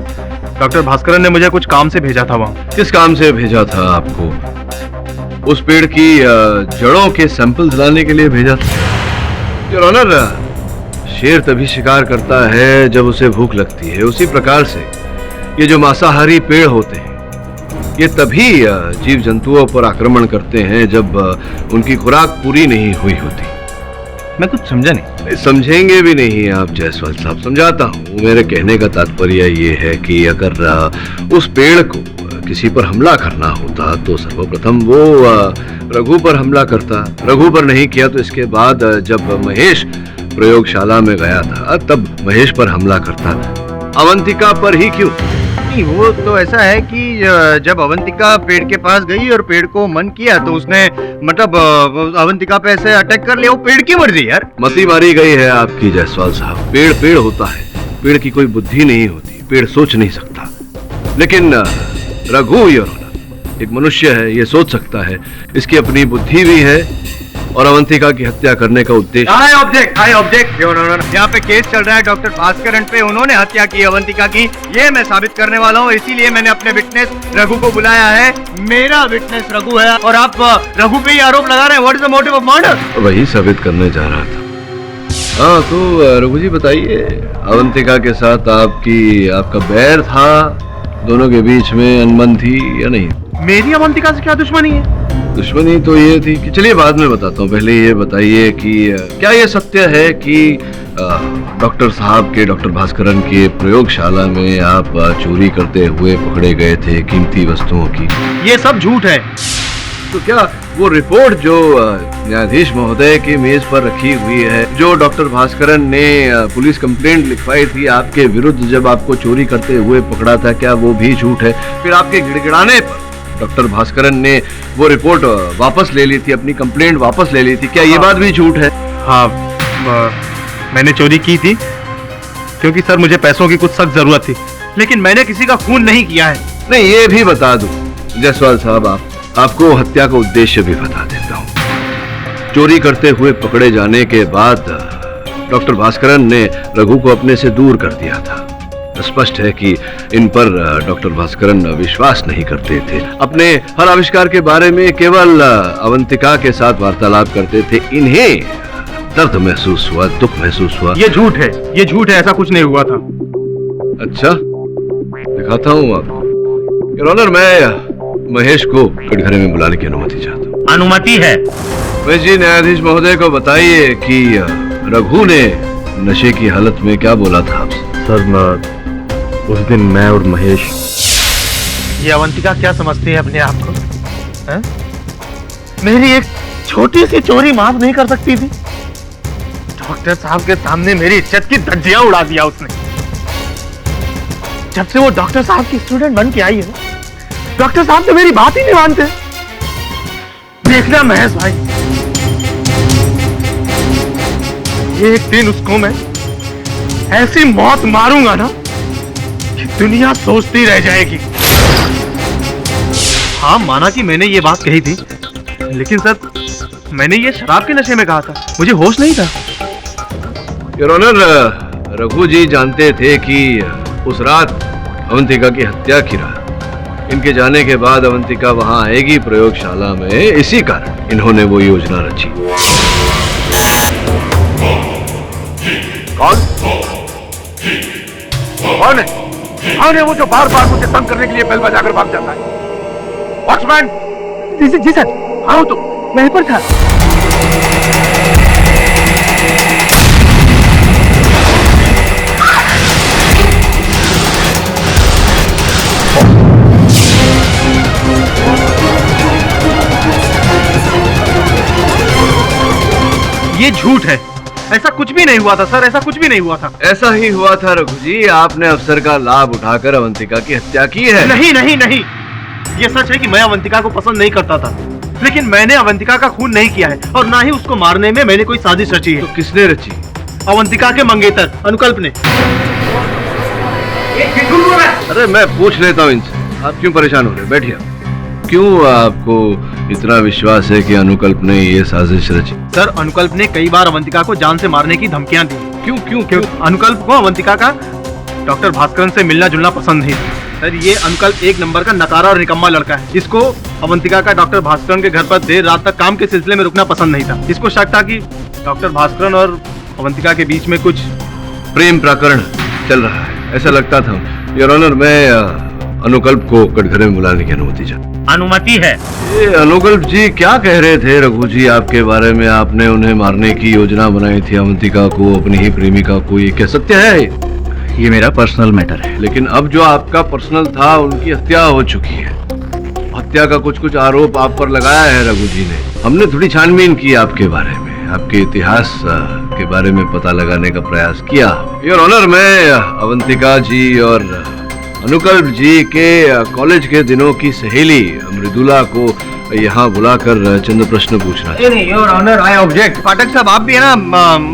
डॉक्टर भास्करन ने मुझे कुछ काम से भेजा था वहाँ। किस काम से भेजा था आपको? उस पेड़ की जड़ों के सैंपल्स लाने के लिए भेजा था। योर ऑनर, शेर तभी शिकार करता है जब उसे भूख लगती है। उसी प्रकार से ये जो मांसाहारी पेड़ होते हैं, ये तभी जीव जंतुओं पर आक्रमण करते हैं जब उनकी खुराक पूरी नहीं हुई होती। मैं कुछ समझा नहीं। समझेंगे भी नहीं आप जायसवाल साहब, समझाता हूँ। मेरे कहने का तात्पर्य ये है कि अगर उस पेड़ को किसी पर हमला करना होता तो सर्वप्रथम वो रघु पर हमला करता। रघु पर नहीं किया तो इसके बाद जब महेश प्रयोगशाला में गया था तब महेश पर हमला करता। अवंतिका पर ही क्यों? नहीं, वो तो ऐसा है कि जब अवंतिका पेड़ के पास गई और पेड़ को मन किया तो उसने मतलब अवंतिका पे ऐसे अटैक कर लिया। वो पेड़ की मर्जी यार। मती मारी गई है आपकी जायसवाल साहब। पेड़ पेड़ होता है, पेड़ की कोई बुद्धि नहीं होती, पेड़ सोच नहीं सकता। लेकिन रघु एक मनुष्य है, ये सोच सकता है, इसकी अपनी बुद्धि भी है और अवंतिका की हत्या करने का उद्देश्य। आई ऑब्जेक्ट यहाँ पे केस चल रहा है डॉक्टर भास्करन पे। उन्होंने हत्या की अवंतिका की, ये मैं साबित करने वाला हूँ। इसीलिए मैंने अपने विटनेस रघु को बुलाया है। मेरा विटनेस रघु है और आप रघु पे ही आरोप लगा रहे हैं। What is the motive of murder? वही साबित करने जा रहा था। हाँ तो रघु जी बताइए, अवंतिका के साथ आपका बैर था? दोनों के बीच में अनबन थी या नहीं? मेरी अवंतिका से क्या दुश्मनी है? दुश्मनी तो ये थी कि, चलिए बाद में बताता हूँ, पहले ये बताइए कि क्या ये सत्य है कि डॉक्टर साहब के, डॉक्टर भास्करन के प्रयोगशाला में आप चोरी करते हुए पकड़े गए थे कीमती वस्तुओं की। ये सब झूठ है। तो क्या वो रिपोर्ट जो न्यायाधीश महोदय की मेज पर रखी हुई है, जो डॉक्टर भास्करन ने पुलिस कंप्लेंट लिखवाई थी आपके विरुद्ध जब आपको चोरी करते हुए पकड़ा था, क्या वो भी झूठ है? फिर आपके गिड़गिड़ाने पर डॉक्टर भास्करन ने वो रिपोर्ट वापस ले ली थी, अपनी कंप्लेंट वापस ले ली थी, क्या ये बात भी झूठ है? हाँ, मैंने चोरी की थी क्योंकि सर मुझे पैसों की कुछ सख्त जरूरत थी, लेकिन मैंने किसी का खून नहीं किया है। नहीं, ये भी बता दूं जायसवाल साहब, आपको हत्या का उद्देश्य भी बता देता हूँ। चोरी करते हुए पकड़े जाने के बाद डॉक्टर भास्करन ने रघु को अपने से दूर कर दिया था। स्पष्ट है कि इन पर डॉक्टर भास्करन विश्वास नहीं करते थे, अपने हर आविष्कार के बारे में केवल अवंतिका के साथ वार्तालाप करते थे। इन्हें दर्द महसूस हुआ, दुख महसूस हुआ। ये झूठ है, ये झूठ है, ऐसा कुछ नहीं हुआ था। अच्छा, दिखाता हूँ आपको। योर ऑनर, मैं महेश को कटघरे में बुलाने की अनुमति चाहता हूँ। अनुमति है। महेश जी, न्यायाधीश महोदय को बताइए कि रघु ने नशे की हालत में क्या बोला था आपसे? सर, उस दिन मैं और महेश, ये अवंतिका क्या समझती है अपने आप को? है? मेरी एक छोटी सी चोरी माफ नहीं कर सकती थी? डॉक्टर साहब के सामने मेरी इज्जत की धज्जियां उड़ा दिया उसने। जब से वो डॉक्टर साहब की स्टूडेंट बन के आई है, डॉक्टर साहब तो मेरी बात ही नहीं मानते। देखना महेश भाई, एक दिन उसको मैं ऐसी मौत मारूंगा ना, दुनिया सोचती रह जाएगी। हाँ, माना कि मैंने ये बात कही थी, लेकिन सर मैंने ये शराब के नशे में कहा था, मुझे होश नहीं था। योर ऑनर, रघु जी जानते थे कि उस रात अवंतिका की हत्या की रात, इनके जाने के बाद अवंतिका वहां आएगी प्रयोगशाला में, इसी कारण इन्होंने वो योजना रची। कौन है? कौन है वो जो बार बार मुझे तंग करने के लिए बेल बजाकर भाग जाता है? वॉचमैन! जी सर, आओ तो, मैं पर था। ये झूठ है, ऐसा कुछ भी नहीं हुआ था सर, ऐसा कुछ भी नहीं हुआ था। ऐसा ही हुआ था रघु जी, आपने अवसर का लाभ उठाकर अवंतिका की हत्या की है। नहीं नहीं नहीं, ये सच है कि मैं अवंतिका को पसंद नहीं करता था, लेकिन मैंने अवंतिका का खून नहीं किया है, और ना ही उसको मारने में मैंने कोई साजिश रची है। तो किसने रची? अवंतिका के मंगेतर अनुकल्प ने। अरे मैं पूछ लेता हूँ इनसे, आप क्यों परेशान हो रहे? बैठिए। क्यों आपको इतना विश्वास है कि अनुकल्प ने ये साजिश रची? सर, अनुकल्प ने कई बार अवंतिका को जान से मारने की धमकियां दी। क्यों क्यों क्यों? अनुकल्प को अवंतिका का डॉक्टर भास्करन से मिलना जुलना पसंद नहीं था। सर, ये अनुकल्प एक नंबर का नकारा और निकम्मा लड़का है। इसको अवंतिका का डॉक्टर भास्करन के घर पर देर रात तक काम के सिलसिले में रुकना पसंद नहीं था। इसको शक था कि डॉक्टर भास्करन और अवंतिका के बीच में कुछ प्रेम प्रकरण चल रहा है, ऐसा लगता था। योर ऑनर, मैं अनुकल्प को कटघरे में बुलाने की अनुमति चाहता हूं। अनुमति है। ये अनुकल्प जी क्या कह रहे थे रघु जी आपके बारे में? आपने उन्हें मारने की योजना बनाई थी, अवंतिका को, अपनी ही प्रेमिका को, ये क्या सत्य है? ये मेरा पर्सनल मैटर है। लेकिन अब जो आपका पर्सनल था, उनकी हत्या हो चुकी है। हत्या का कुछ आरोप आप पर लगाया है रघु जी ने। हमने थोड़ी छानबीन की आपके बारे में, आपके इतिहास के बारे में पता लगाने का प्रयास किया। योर ऑनर, मैं अवंतिका जी और अनुकल्प जी के कॉलेज के दिनों की सहेली मृदुला को यहाँ बुलाकर चंद प्रश्न पूछना। नहीं, योर ऑनर, आई ऑब्जेक्ट। पाठक साहब, आप भी है ना,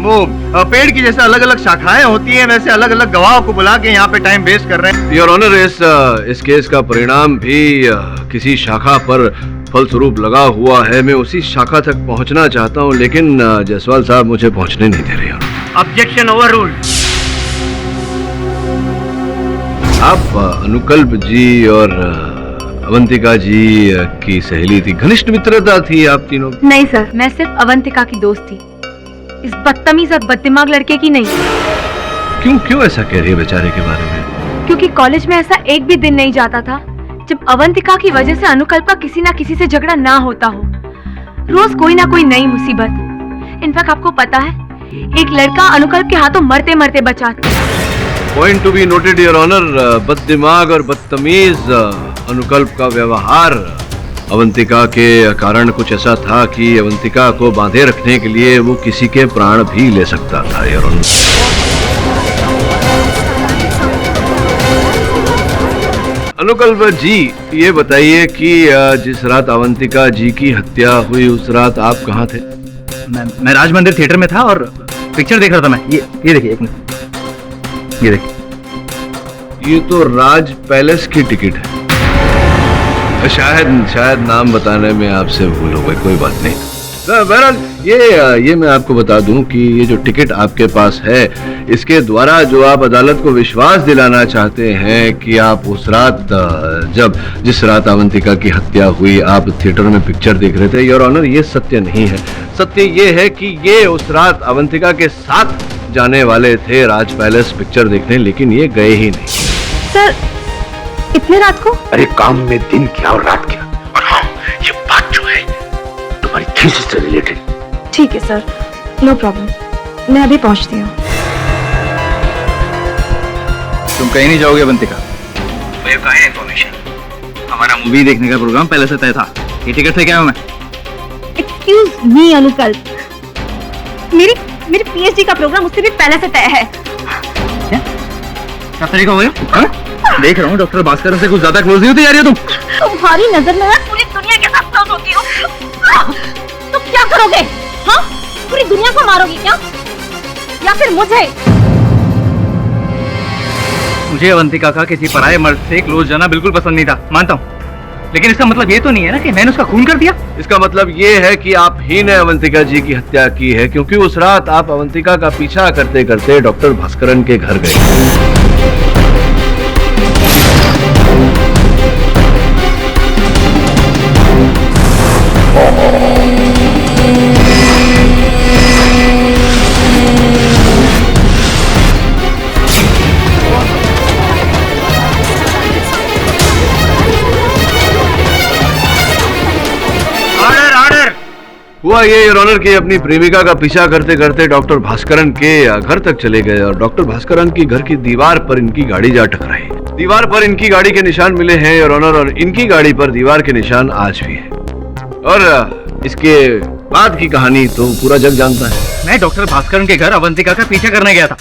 वो पेड़ की जैसे अलग अलग शाखाएं होती हैं, वैसे अलग अलग गवाहों को बुला के यहाँ पे टाइम वेस्ट कर रहे हैं। योर ऑनर, इस केस का परिणाम भी किसी शाखा पर फलस्वरूप लगा हुआ है। मैं उसी शाखा तक पहुँचना चाहता हूँ, लेकिन जायसवाल साहब मुझे पहुँचने नहीं दे रहे हैं। Objection overruled. आप अनुकल्प जी और अवंतिका जी की सहेली थी, घनिष्ठ मित्रता थी आप तीनों? नहीं सर, मैं सिर्फ अवंतिका की दोस्त थी, इस बदतमीज और बददिमाग लड़के की नहीं। क्यों क्यों ऐसा कह रही है बेचारे के बारे में? क्योंकि कॉलेज में ऐसा एक भी दिन नहीं जाता था जब अवंतिका की वजह से अनुकल्प का किसी ना किसी से झगड़ा ना होता हो। रोज कोई ना कोई नई मुसीबत। इनफैक्ट आपको पता है, एक लड़का अनुकल्प के हाथों मरते मरते बचा था। Point to be noted your honour, बददिमाग और बदतमीज अनुकल्प का व्यवहार अवंतिका के कारण कुछ ऐसा था कि अवंतिका को बांधे रखने के लिए वो किसी के प्राण भी ले सकता था योर ऑनर। अनुकल्प जी, ये बताइए कि जिस रात अवंतिका जी की हत्या हुई उस रात आप कहाँ थे? मैं राज मंदिर थिएटर में था और पिक्चर देख रहा था मैं। ये देखिए, एक मिनट, ये देखिए। ये तो राज पैलेस की टिकट है। शायद नाम बताने में आपसे भूल हो गई, कोई बात नहीं। बहरहाल ये मैं आपको बता दूं कि ये जो टिकट आपके पास है, इसके द्वारा जो आप अदालत को विश्वास दिलाना चाहते हैं कि आप उस रात जिस रात अवंतिका की हत्या हुई आप थिएटर में पिक्चर देख रहे थे, योर ऑनर, ये सत्य नहीं है। सत्य ये है कि ये उस रात अवंतिका के साथ जाने वाले थे राज पैलेस पिक्चर देखने, लेकिन ये गए ही नहीं। सर, इतने रात को? अरे काम में दिन क्या और रात क्या। और हाँ, ये बात जो है तुम्हारी थीसिस से रिलेटेड। ठीक है सर, नो प्रॉब्लम, मैं अभी पहुंचती हूँ। तुम कहीं नहीं जाओगे अवंतिका? मुझे कहाँ है इन्फॉर्मेशन? हमारा मूवी देखने का प्रोग्राम पहले से तय था। ये टिकट से क्या हूँ मैं? एक्सक्यूज मी अनुकल्प, मेरी पीएचडी का प्रोग्राम उससे भी पहले से तय है। क्या तरीका हो गया? देख रहा हूँ डॉक्टर भास्कर से कुछ ज्यादा क्लोज नहीं होती जा रही हो तुम। तुम्हारी नजर में मैं पूरी दुनिया के साथ क्लोज होती हूँ। तुम क्या करोगे? हाँ, पूरी दुनिया को मारोगी क्या, या फिर मुझे? मुझे अवंतिका का किसी पराये मर्द से क्लोज जाना बिल्कुल पसंद नहीं था, मानता हूँ, लेकिन इसका मतलब ये तो नहीं है ना कि मैंने उसका खून कर दिया। इसका मतलब ये है कि आप ही ने अवंतिका जी की हत्या की है, क्योंकि उस रात आप अवंतिका का पीछा करते करते डॉक्टर भास्करन के घर गए। हुआ ये योर ऑनर की अपनी प्रेमिका का पीछा करते करते डॉक्टर भास्करन के घर तक चले गए और डॉक्टर भास्करन की घर की दीवार पर इनकी गाड़ी जा टकराई। दीवार पर इनकी गाड़ी के निशान मिले हैं योर ऑनर, और इनकी गाड़ी पर दीवार के निशान आज भी है। और इसके बाद की कहानी तो पूरा जग जानता है। मैं डॉक्टर भास्करन के घर अवंतिका का पीछा करने गया था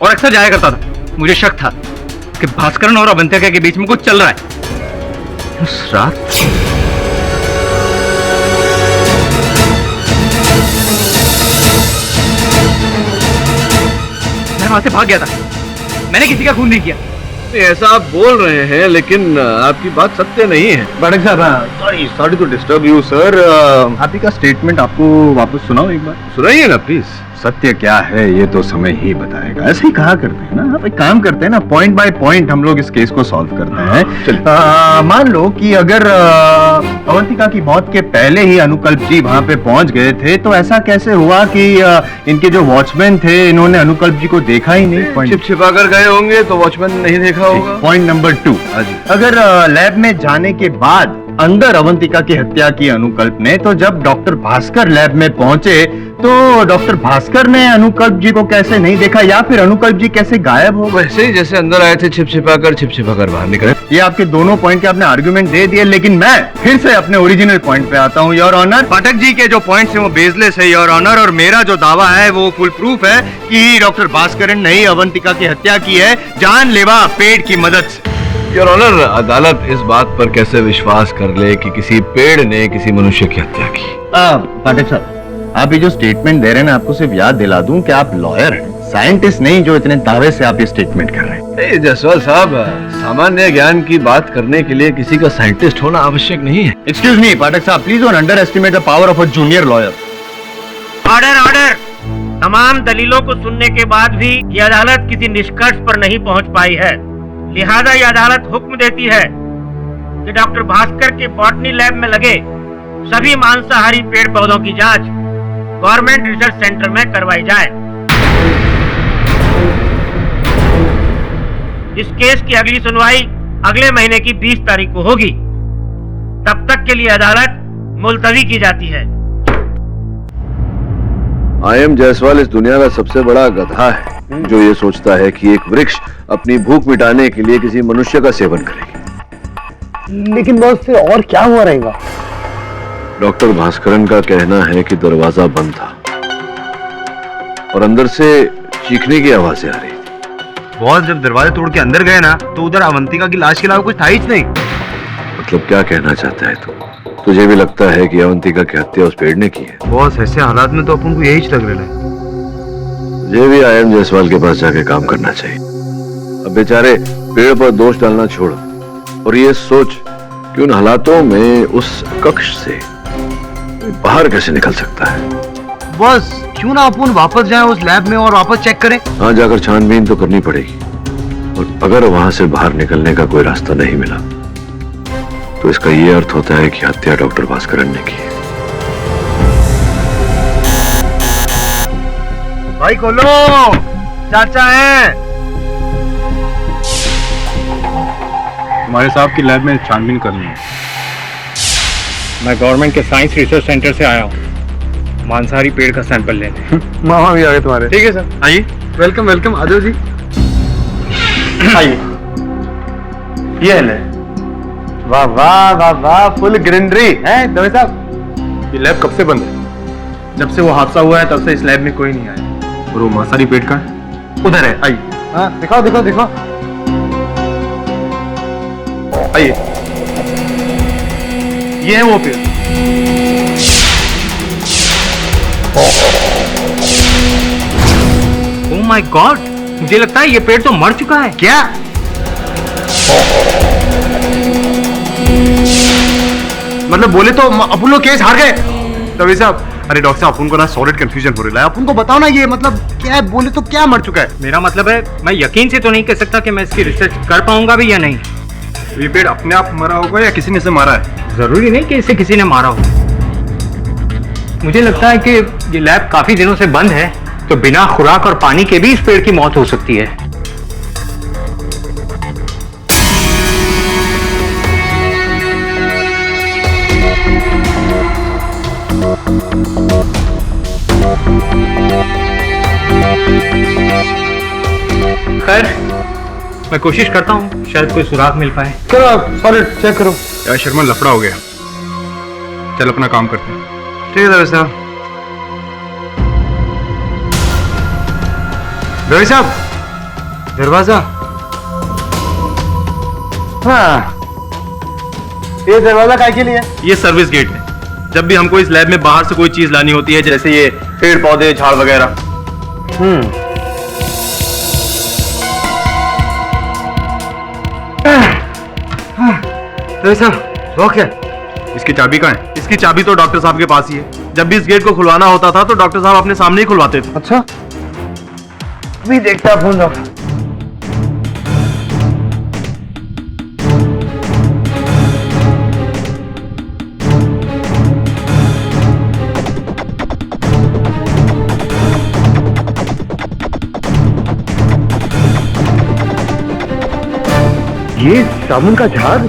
और अक्सर जाया करता था। मुझे शक था कि भास्करन और अवंतिका के बीच में कुछ चल रहा है। उस रात वहां से भाग गया था। मैंने किसी का खून नहीं किया। ऐसा आप बोल रहे हैं, लेकिन आपकी बात सत्य नहीं है। पाठक साहब, sorry to disturb you sir, आप ही का स्टेटमेंट आपको वापस सुनाओ एक बार। सुनाइए ना प्लीज। सत्य क्या है ये तो समय ही बताएगा। ऐसे ही कहा करते हैं ना, आप एक काम करते हैं ना, पॉइंट बाय पॉइंट हम लोग इस केस को सॉल्व करते हैं। मान लो कि अगर अवंतिका की मौत के पहले ही अनुकल्प जी वहां पे पहुंच गए थे, तो ऐसा कैसे हुआ कि इनके जो वॉचमैन थे इन्होंने अनुकल्प जी को देखा ही नहीं? छिप छिपा कर गए होंगे तो वॉचमैन नहीं देखा होगा। पॉइंट नंबर 2, अगर लैब में जाने के बाद अंदर अवंतिका की हत्या की अनुकल्प ने, तो जब डॉक्टर भास्कर लैब में पहुंचे तो डॉक्टर भास्कर ने अनुकल्प जी को कैसे नहीं देखा, या फिर अनुकल्प जी कैसे गायब हो? वैसे ही जैसे अंदर आए थे छिप छिपा कर बाहर निकले। ये आपके दोनों पॉइंट के आपने आर्गुमेंट दे दिए, लेकिन मैं फिर से अपने ओरिजिनल पॉइंट पे आता हूँ योर ऑनर। पाठक जी के जो पॉइंट्स हैं वो बेसलेस है योर ऑनर, और मेरा जो दावा है वो फुल प्रूफ है कि डॉक्टर भास्करन ने ही अवंतिका की हत्या की है, जानलेवा पेड़ की मदद से। योर ऑनर, अदालत इस बात पर कैसे विश्वास कर ले कि किसी पेड़ ने किसी मनुष्य की हत्या की? पाठक साहब, आप ये जो स्टेटमेंट दे रहे हैं ना, आपको सिर्फ याद दिला दूं कि आप लॉयर हैं, साइंटिस्ट नहीं, जो इतने दावे से आप ये स्टेटमेंट कर रहे हैं। जसवाल साहब, सामान्य ज्ञान की बात करने के लिए किसी का साइंटिस्ट होना आवश्यक नहीं है। एक्सक्यूज मी पाठक साहब, please don't under estimate the power of a junior lawyer. Order order. तमाम दलीलों को सुनने के बाद भी ये अदालत किसी निष्कर्ष पर नहीं पहुंच पाई है, लिहाजा ये अदालत हुक्म देती है कि डॉक्टर भास्कर के बॉटनी लैब में लगे सभी मांसाहारी पेड़ पौधों की जांच गवर्नमेंट रिसर्च सेंटर में करवाई जाए। इस केस की अगली सुनवाई अगले महीने की 20 तारीख को होगी। तब तक के लिए अदालत मुलतवी की जाती है। आईएम जायसवाल इस दुनिया का सबसे बड़ा गधा है जो ये सोचता है कि एक वृक्ष अपनी भूख मिटाने के लिए किसी मनुष्य का सेवन करेगी। लेकिन बॉस से और क्या हुआ रहेगा? डॉक्टर भास्करन का कहना है कि दरवाजा बंद था और अंदर से चीखने की आवाजें आ रही थी। बॉस जब दरवाजे तोड़ के अंदर गए ना तो उधर अवंतिका की लाश के अलावा कुछ था ही नहीं। मतलब क्या कहना चाहता है तू? तुझे भी लगता है कि अवंतिका की हत्या उस पेड़ ने की है? बॉस ऐसे हालात में तो अपन को यही लग रहा है। मुझे भी आईएम जायसवाल के पास जाके काम करना चाहिए। अब बेचारे पेड़ पर दोष डालना छोड़ और ये सोच कि उन हालातों में उस कक्ष से बाहर कैसे निकल सकता है। बॉस क्यों ना अपन वापस जाएं उस लैब में और वापस चेक करें? हाँ, जाकर छानबीन तो करनी पड़ेगी और अगर वहां से बाहर निकलने का कोई रास्ता नहीं मिला तो इसका ये अर्थ होता है कि हत्या डॉक्टर भास्करन ने की है। भाई खोलो, चाचा है। हमारे साहब की लैब में छानबीन करनी है। मैं गवर्नमेंट के साइंस रिसर्च सेंटर से आया हूँ मांसाहारी पेड़ का सैंपल लेने। मामा भी आ गए तुम्हारे। ठीक है सर, आइए। वेलकम वेलकम, आ जाओ जी। आइए। ये ले। वाह वाह वाह वाह, फुल ग्रीनरी है दवे साहब। ये लैब कब से बंद है? जब से वो हादसा हुआ है तब से इस लैब में कोई नहीं आया। और वो मांसाहारी पेड़ का उधर है, आइए। हाँ दिखाओ दिखाओ दिखाओ। आइए, ये है वो पेड़। ओह माय गॉड, मुझे लगता है ये पेड़ तो मर चुका है। क्या? मतलब बोले तो अपन लोग केस हार गए। तभी साहब, अरे डॉक्टर साहब अपन को ना सॉलिड कंफ्यूजन हो रहा है। अपन को बताओ ना ये मतलब क्या है, बोले तो क्या मर चुका है? मेरा मतलब है मैं यकीन से तो नहीं कह सकता कि मैं इसकी रिसर्च कर पाऊंगा भी या नहीं। ये पेड़ अपने आप मरा होगा या किसी ने इसे मारा है? जरूरी नहीं कि इसे किसी ने मारा हो। मुझे लगता है कि ये लैब काफी दिनों से बंद है, तो बिना खुराक और पानी के भी इस पेड़ की मौत हो सकती है। खैर, मैं कोशिश करता हूँ, शायद कोई सुराग मिल पाए। करो आप सॉलिड चेक करो। यार शर्मा, लफड़ा हो गया। चल अपना काम करते हैं। ठीक है साहब। रवि साहब, दरवाजा। हाँ, ये दरवाजा काय के लिए? ये सर्विस गेट है। जब भी हमको इस लैब में बाहर से कोई चीज लानी होती है, जैसे ये पेड़ पौधे झाड़ वगैरह। रवि साहब, लॉक है। इसकी चाबी कहाँ है? इसकी चाबी तो डॉक्टर साहब के पास ही है। जब भी इस गेट को खुलवाना होता था तो डॉक्टर साहब अपने सामने ही खुलवाते थे। अच्छा, अभी देखता फोन जाओ। ये साबुन का झाड़?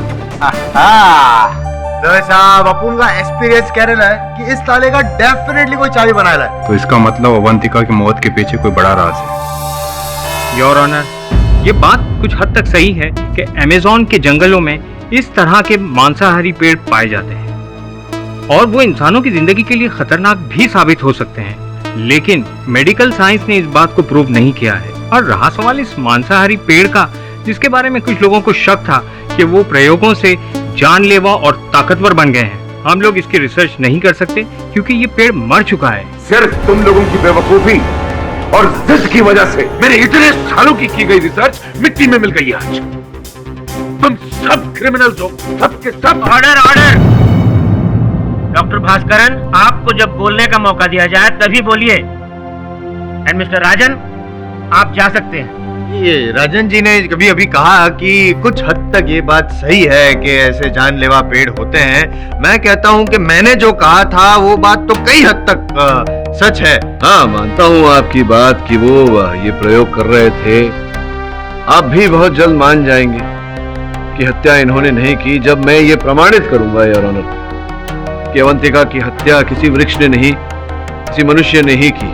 रवि साहब, अपन का एक्सपीरियंस कह रहा है कि इस ताले का डेफिनेटली कोई चाबी बनाया है। तो इसका मतलब अवंतिका की मौत के पीछे कोई बड़ा राज है। योर ऑनर, ये बात कुछ हद तक सही है कि अमेज़न के जंगलों में इस तरह के मांसाहारी पेड़ पाए जाते हैं और वो इंसानों की जिंदगी के लिए खतरनाक भी साबित हो सकते हैं, लेकिन मेडिकल साइंस ने इस बात को प्रूव नहीं किया है। और रहा सवाल इस मांसाहारी पेड़ का, जिसके बारे में कुछ लोगों को शक था कि वो प्रयोगों से जानलेवा और ताकतवर बन गए हैं, हम लोग इसकी रिसर्च नहीं कर सकते क्योंकि ये पेड़ मर चुका है। सिर्फ तुम लोगों की बेवकूफी और जिद की वजह से मेरे इतने सालों की गई रिसर्च मिट्टी में मिल गई है आज। तुम सब क्रिमिनल्स हो, सब के सब। Order order. डॉक्टर भास्करन, आपको जब बोलने का मौका दिया जाए तभी बोलिए। एंड मिस्टर राजन, आप जा सकते हैं। ये राजन जी ने कभी अभी कहा कि कुछ हद तक ये बात सही है कि ऐसे जानलेवा पेड़ होते हैं। मैं कहता हूँ कि मैंने जो कहा था वो बात तो कई हद तक सच है। हाँ, मानता हूँ आपकी बात कि वो ये प्रयोग कर रहे थे। आप भी बहुत जल्द मान जाएंगे कि हत्या इन्होंने नहीं की जब मैं ये प्रमाणित करूंगा योर ऑनर कि अवंतिका की हत्या किसी वृक्ष ने नहीं, किसी मनुष्य ने ही की।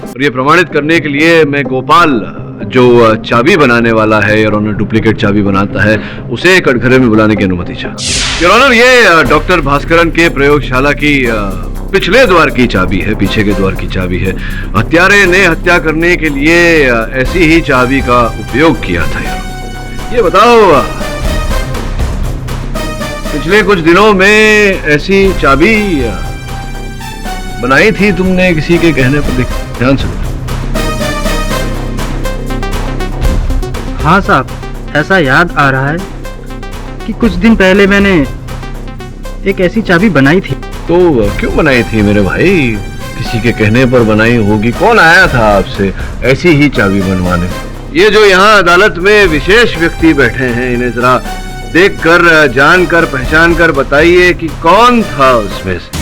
और ये प्रमाणित करने के लिए मैं गोपाल, जो चाबी बनाने वाला है योर ऑनर, डुप्लीकेट चाबी बनाता है, उसे कटघरे में बुलाने की अनुमति चाहता। योर ऑनर, ये डॉक्टर भास्करन के प्रयोगशाला की पिछले द्वार की चाबी है, पीछे के द्वार की चाबी है। हत्यारे ने हत्या करने के लिए ऐसी ही चाबी का उपयोग किया था। यार ये बताओ, पिछले कुछ दिनों में ऐसी चाबी बनाई थी तुमने किसी के कहने पर? ध्यान से। हाँ साहब, ऐसा याद आ रहा है कि कुछ दिन पहले मैंने एक ऐसी चाबी बनाई थी। तो क्यों बनाई थी मेरे भाई? किसी के कहने पर बनाई होगी। कौन आया था आपसे ऐसी ही चाबी बनवाने? ये जो यहाँ अदालत में विशेष व्यक्ति बैठे हैं, इन्हें जरा देखकर, जानकर, पहचान कर बताइए कि कौन था उसमें से।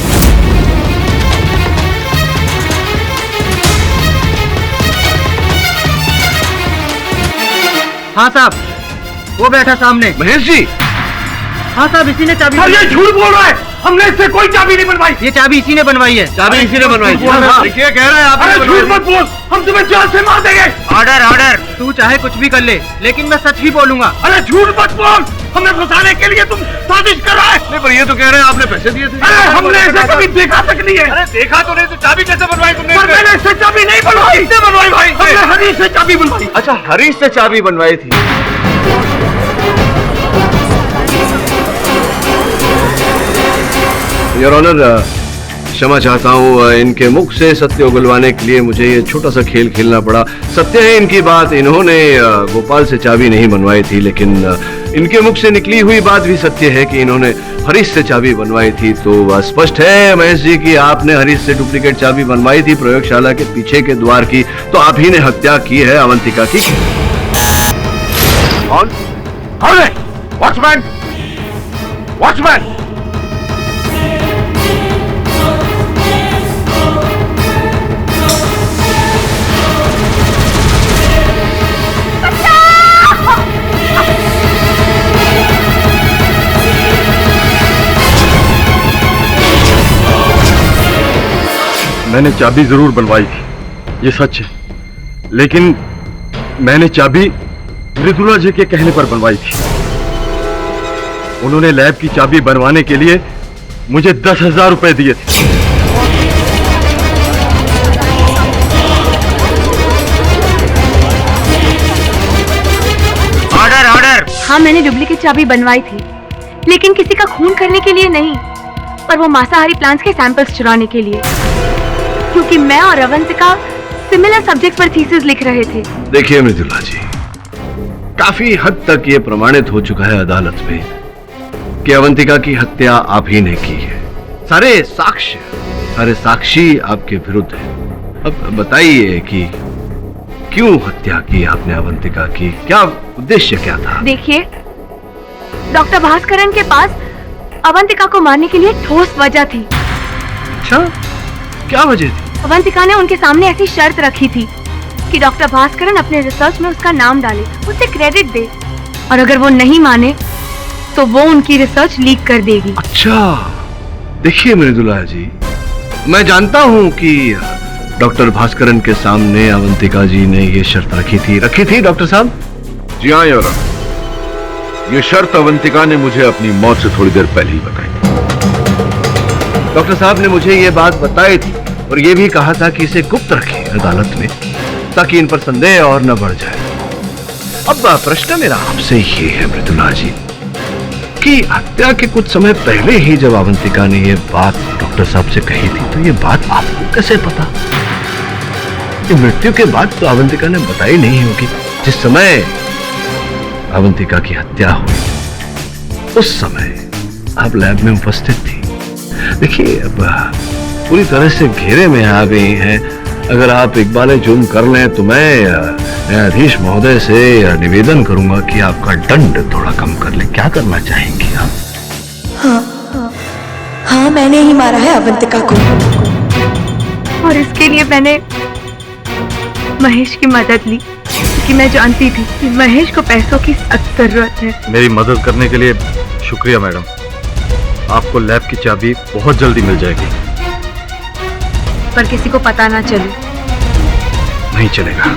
हाँ साहब, वो बैठा सामने। महेश जी? हाँ साहब, इसी ने चाबी। ये झूठ बोल रहा है, हमने इससे कोई चाबी नहीं बनवाई। ये चाबी इसी ने बनवाई है। चाबी इसी ने बनवाई थी। देखिए, कह रहे हैं आप। अरे झूठ मत बोल, हम तुम्हें जान से मार देंगे। Order order. तू चाहे कुछ भी कर ले, लेकिन मैं सच ही बोलूंगा। अरे झूठ मत बोल, हमें फंसाने के लिए तुम साजिश कर रहा है। नहीं, पर ये तो कह रहे हैं आपने पैसे दिए थे। अरे हमने ऐसा कभी देखा तक नहीं है। अरे देखा तो नहीं, तो चाबी कैसे बनवाई तुमने? पर मैंने इससे चाबी नहीं बनवाई। किसने बनवाई भाई? हमने हरीश से चाबी बनवाई। अच्छा, हरीश से चाबी बनवाई थी। योर ऑनर, क्षमा चाहता हूँ, इनके मुख से सत्य उगलवाने के लिए मुझे ये छोटा सा खेल खेलना पड़ा। सत्य है इनकी बात, इन्होंने गोपाल से चाबी नहीं बनवाई थी, लेकिन इनके मुख से निकली हुई बात भी सत्य है कि इन्होंने हरीश से चाबी बनवाई थी। तो स्पष्ट है महेश जी कि आपने हरीश से डुप्लीकेट चाबी बनवाई थी प्रयोगशाला के पीछे के द्वार की, तो आप ही ने हत्या की है अवंतिका की। कौन है? Watchman, watchman. मैंने चाबी जरूर बनवाई थी, ये सच है, लेकिन मैंने चाबी मृदुला जी के कहने पर बनवाई थी। उन्होंने लैब की चाबी बनवाने के लिए मुझे 10,000 रुपए दिए थे। Order order. हाँ, मैंने डुप्लीकेट चाबी बनवाई थी, लेकिन किसी का खून करने के लिए नहीं, पर वो मांसाहारी प्लांट्स के सैंपल्स चुराने के लिए, क्योंकि मैं और अवंतिका सिमिलर सब्जेक्ट पर थीसिस लिख रहे थे। देखिए मृदुला जी, काफी हद तक ये प्रमाणित हो चुका है अदालत में कि अवंतिका की हत्या आप ही ने की है। सारे साक्षी आपके विरुद्ध हैं। अब बताइए कि क्यों हत्या की आपने अवंतिका की? क्या उद्देश्य क्या था? देखिए, डॉक्टर भास्करन के पास अवंतिका को मारने के लिए ठोस वजह थी। अच्छा, क्या वजह थी? अवंतिका ने उनके सामने ऐसी शर्त रखी थी कि डॉक्टर भास्करन अपने रिसर्च में उसका नाम डाले, उसे क्रेडिट दे, और अगर वो नहीं माने तो वो उनकी रिसर्च लीक कर देगी। अच्छा, देखिए मृदुला जी, मैं जानता हूँ कि डॉक्टर भास्करन के सामने अवंतिका जी ने ये शर्त रखी थी डॉक्टर साहब? जी हाँ योर ऑनर, ये शर्त अवंतिका ने मुझे अपनी मौत से थोड़ी देर पहले ही बताई। डॉक्टर साहब ने मुझे ये बात बताई थी और ये भी कहा था कि इसे गुप्त रखें अदालत में, ताकि इन पर संदेह और न बढ़ जाए। अब प्रश्न मेरा आपसे ये है मृदुला जी कि हत्या के कुछ समय पहले ही जब अवंतिका ने ये बात डॉक्टर साहब से कही थी, तो ये बात आपको कैसे पता? कि मृत्यु के बाद तो अवंतिका ने बताई नहीं होगी। जिस समय अवंतिका की हत्या हुई उस समय आप लैब में उपस्थित थी। देखिए, अब पूरी तरह से घेरे में आ गई हैं। अगर आप इकबाल जुर्म कर लें तो मैं न्यायाधीश महोदय से निवेदन करूंगा कि आपका दंड थोड़ा कम कर ले। क्या करना चाहेंगी आप? हाँ, मैंने ही मारा है अवंतिका को, और इसके लिए मैंने महेश की मदद ली, क्योंकि मैं जानती थी कि महेश को पैसों की सख्त जरूरत है। मेरी मदद करने के लिए शुक्रिया मैडम। आपको लैब की चाबी बहुत जल्दी मिल जाएगी। पर किसी को पता ना चले। नहीं चलेगा।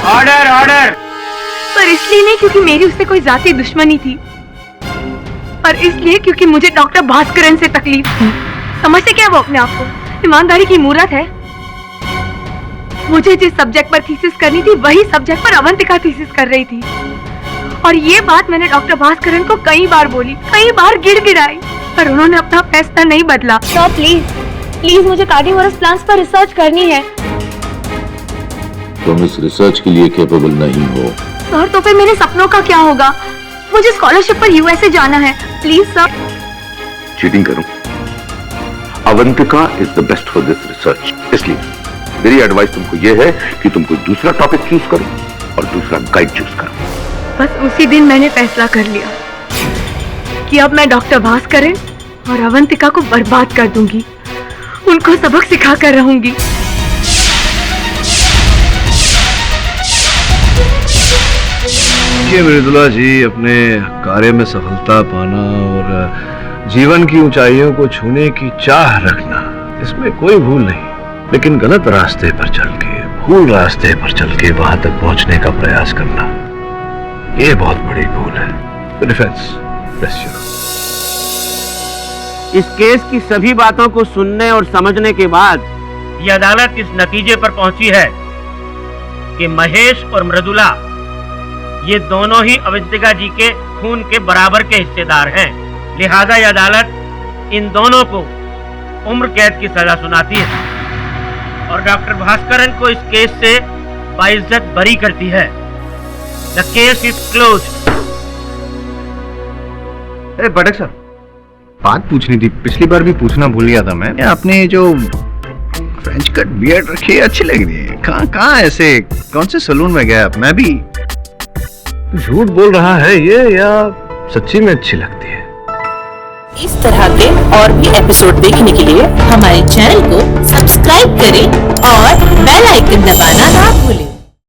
Order order. पर इसलिए नहीं क्योंकि मेरी उससे कोई जाती दुश्मनी थी, पर इसलिए क्योंकि मुझे डॉक्टर भास्करन से तकलीफ थी। समझते क्या वो अपने आप को? ईमानदारी की मूरत है। मुझे जिस सब्जेक्ट पर थीसिस करनी थी वही सब्जेक्ट पर अवंतिका थीसिस कर रही थी, और ये बात मैंने डॉक्टर भास्करन को कई बार बोली, कई बार गिड़गिड़ाई, पर उन्होंने अपना फैसला नहीं बदला। सर प्लीज प्लीज मुझे कार्डियोवरस प्लांट्स पर रिसर्च करनी है। तुम इस रिसर्च के लिए कैपेबल नहीं हो। सर तो फिर मेरे सपनों का क्या होगा? मुझे स्कॉलरशिप पर यूएसए जाना है। Please sir. चीटिंग करूं? Avantika is the best for this research, इसलिए मेरी एडवाइस तुमको यह है कि तुम कोई दूसरा टॉपिक चूज करो और दूसरा गाइड चूज करो। बस उसी दिन मैंने फैसला कर लिया कि अब मैं डॉक्टर भास्करन और अवंतिका को बर्बाद कर दूंगी, उनको सबक सिखा कर रहूंगी। देखिए मृदुला जी, अपने कार्य में सफलता पाना और जीवन की ऊंचाइयों को छूने की चाह रखना, इसमें कोई भूल नहीं, लेकिन गलत रास्ते पर चल के, भूल रास्ते पर चल के वहां तक पहुंचने का प्रयास करना, ये बहुत बड़ी भूल है। डिफेंस, इस केस की सभी बातों को सुनने और समझने के बाद ये अदालत इस नतीजे पर पहुंची है कि महेश और मृदुला ये दोनों ही अवंतिका जी के खून के बराबर के हिस्सेदार हैं। लिहाजा यह अदालत इन दोनों को उम्र कैद की सजा सुनाती है और डॉक्टर भास्करन को इस केस से बाइज्जत बरी करती है। The case is closed. Pathak साहब, बात पूछनी थी, पिछली बार भी पूछना भूल गया था मैं। आपने जो फ्रेंच कट बियर्ड रखी है अच्छी लग रही है। कहाँ ऐसे कौन से सलून में गया? मैं भी झूठ बोल रहा है ये या सच्ची में अच्छी लगती है? इस तरह के और भी एपिसोड देखने के लिए हमारे चैनल को सब्सक्राइब करें और बेल आइकन दबाना ना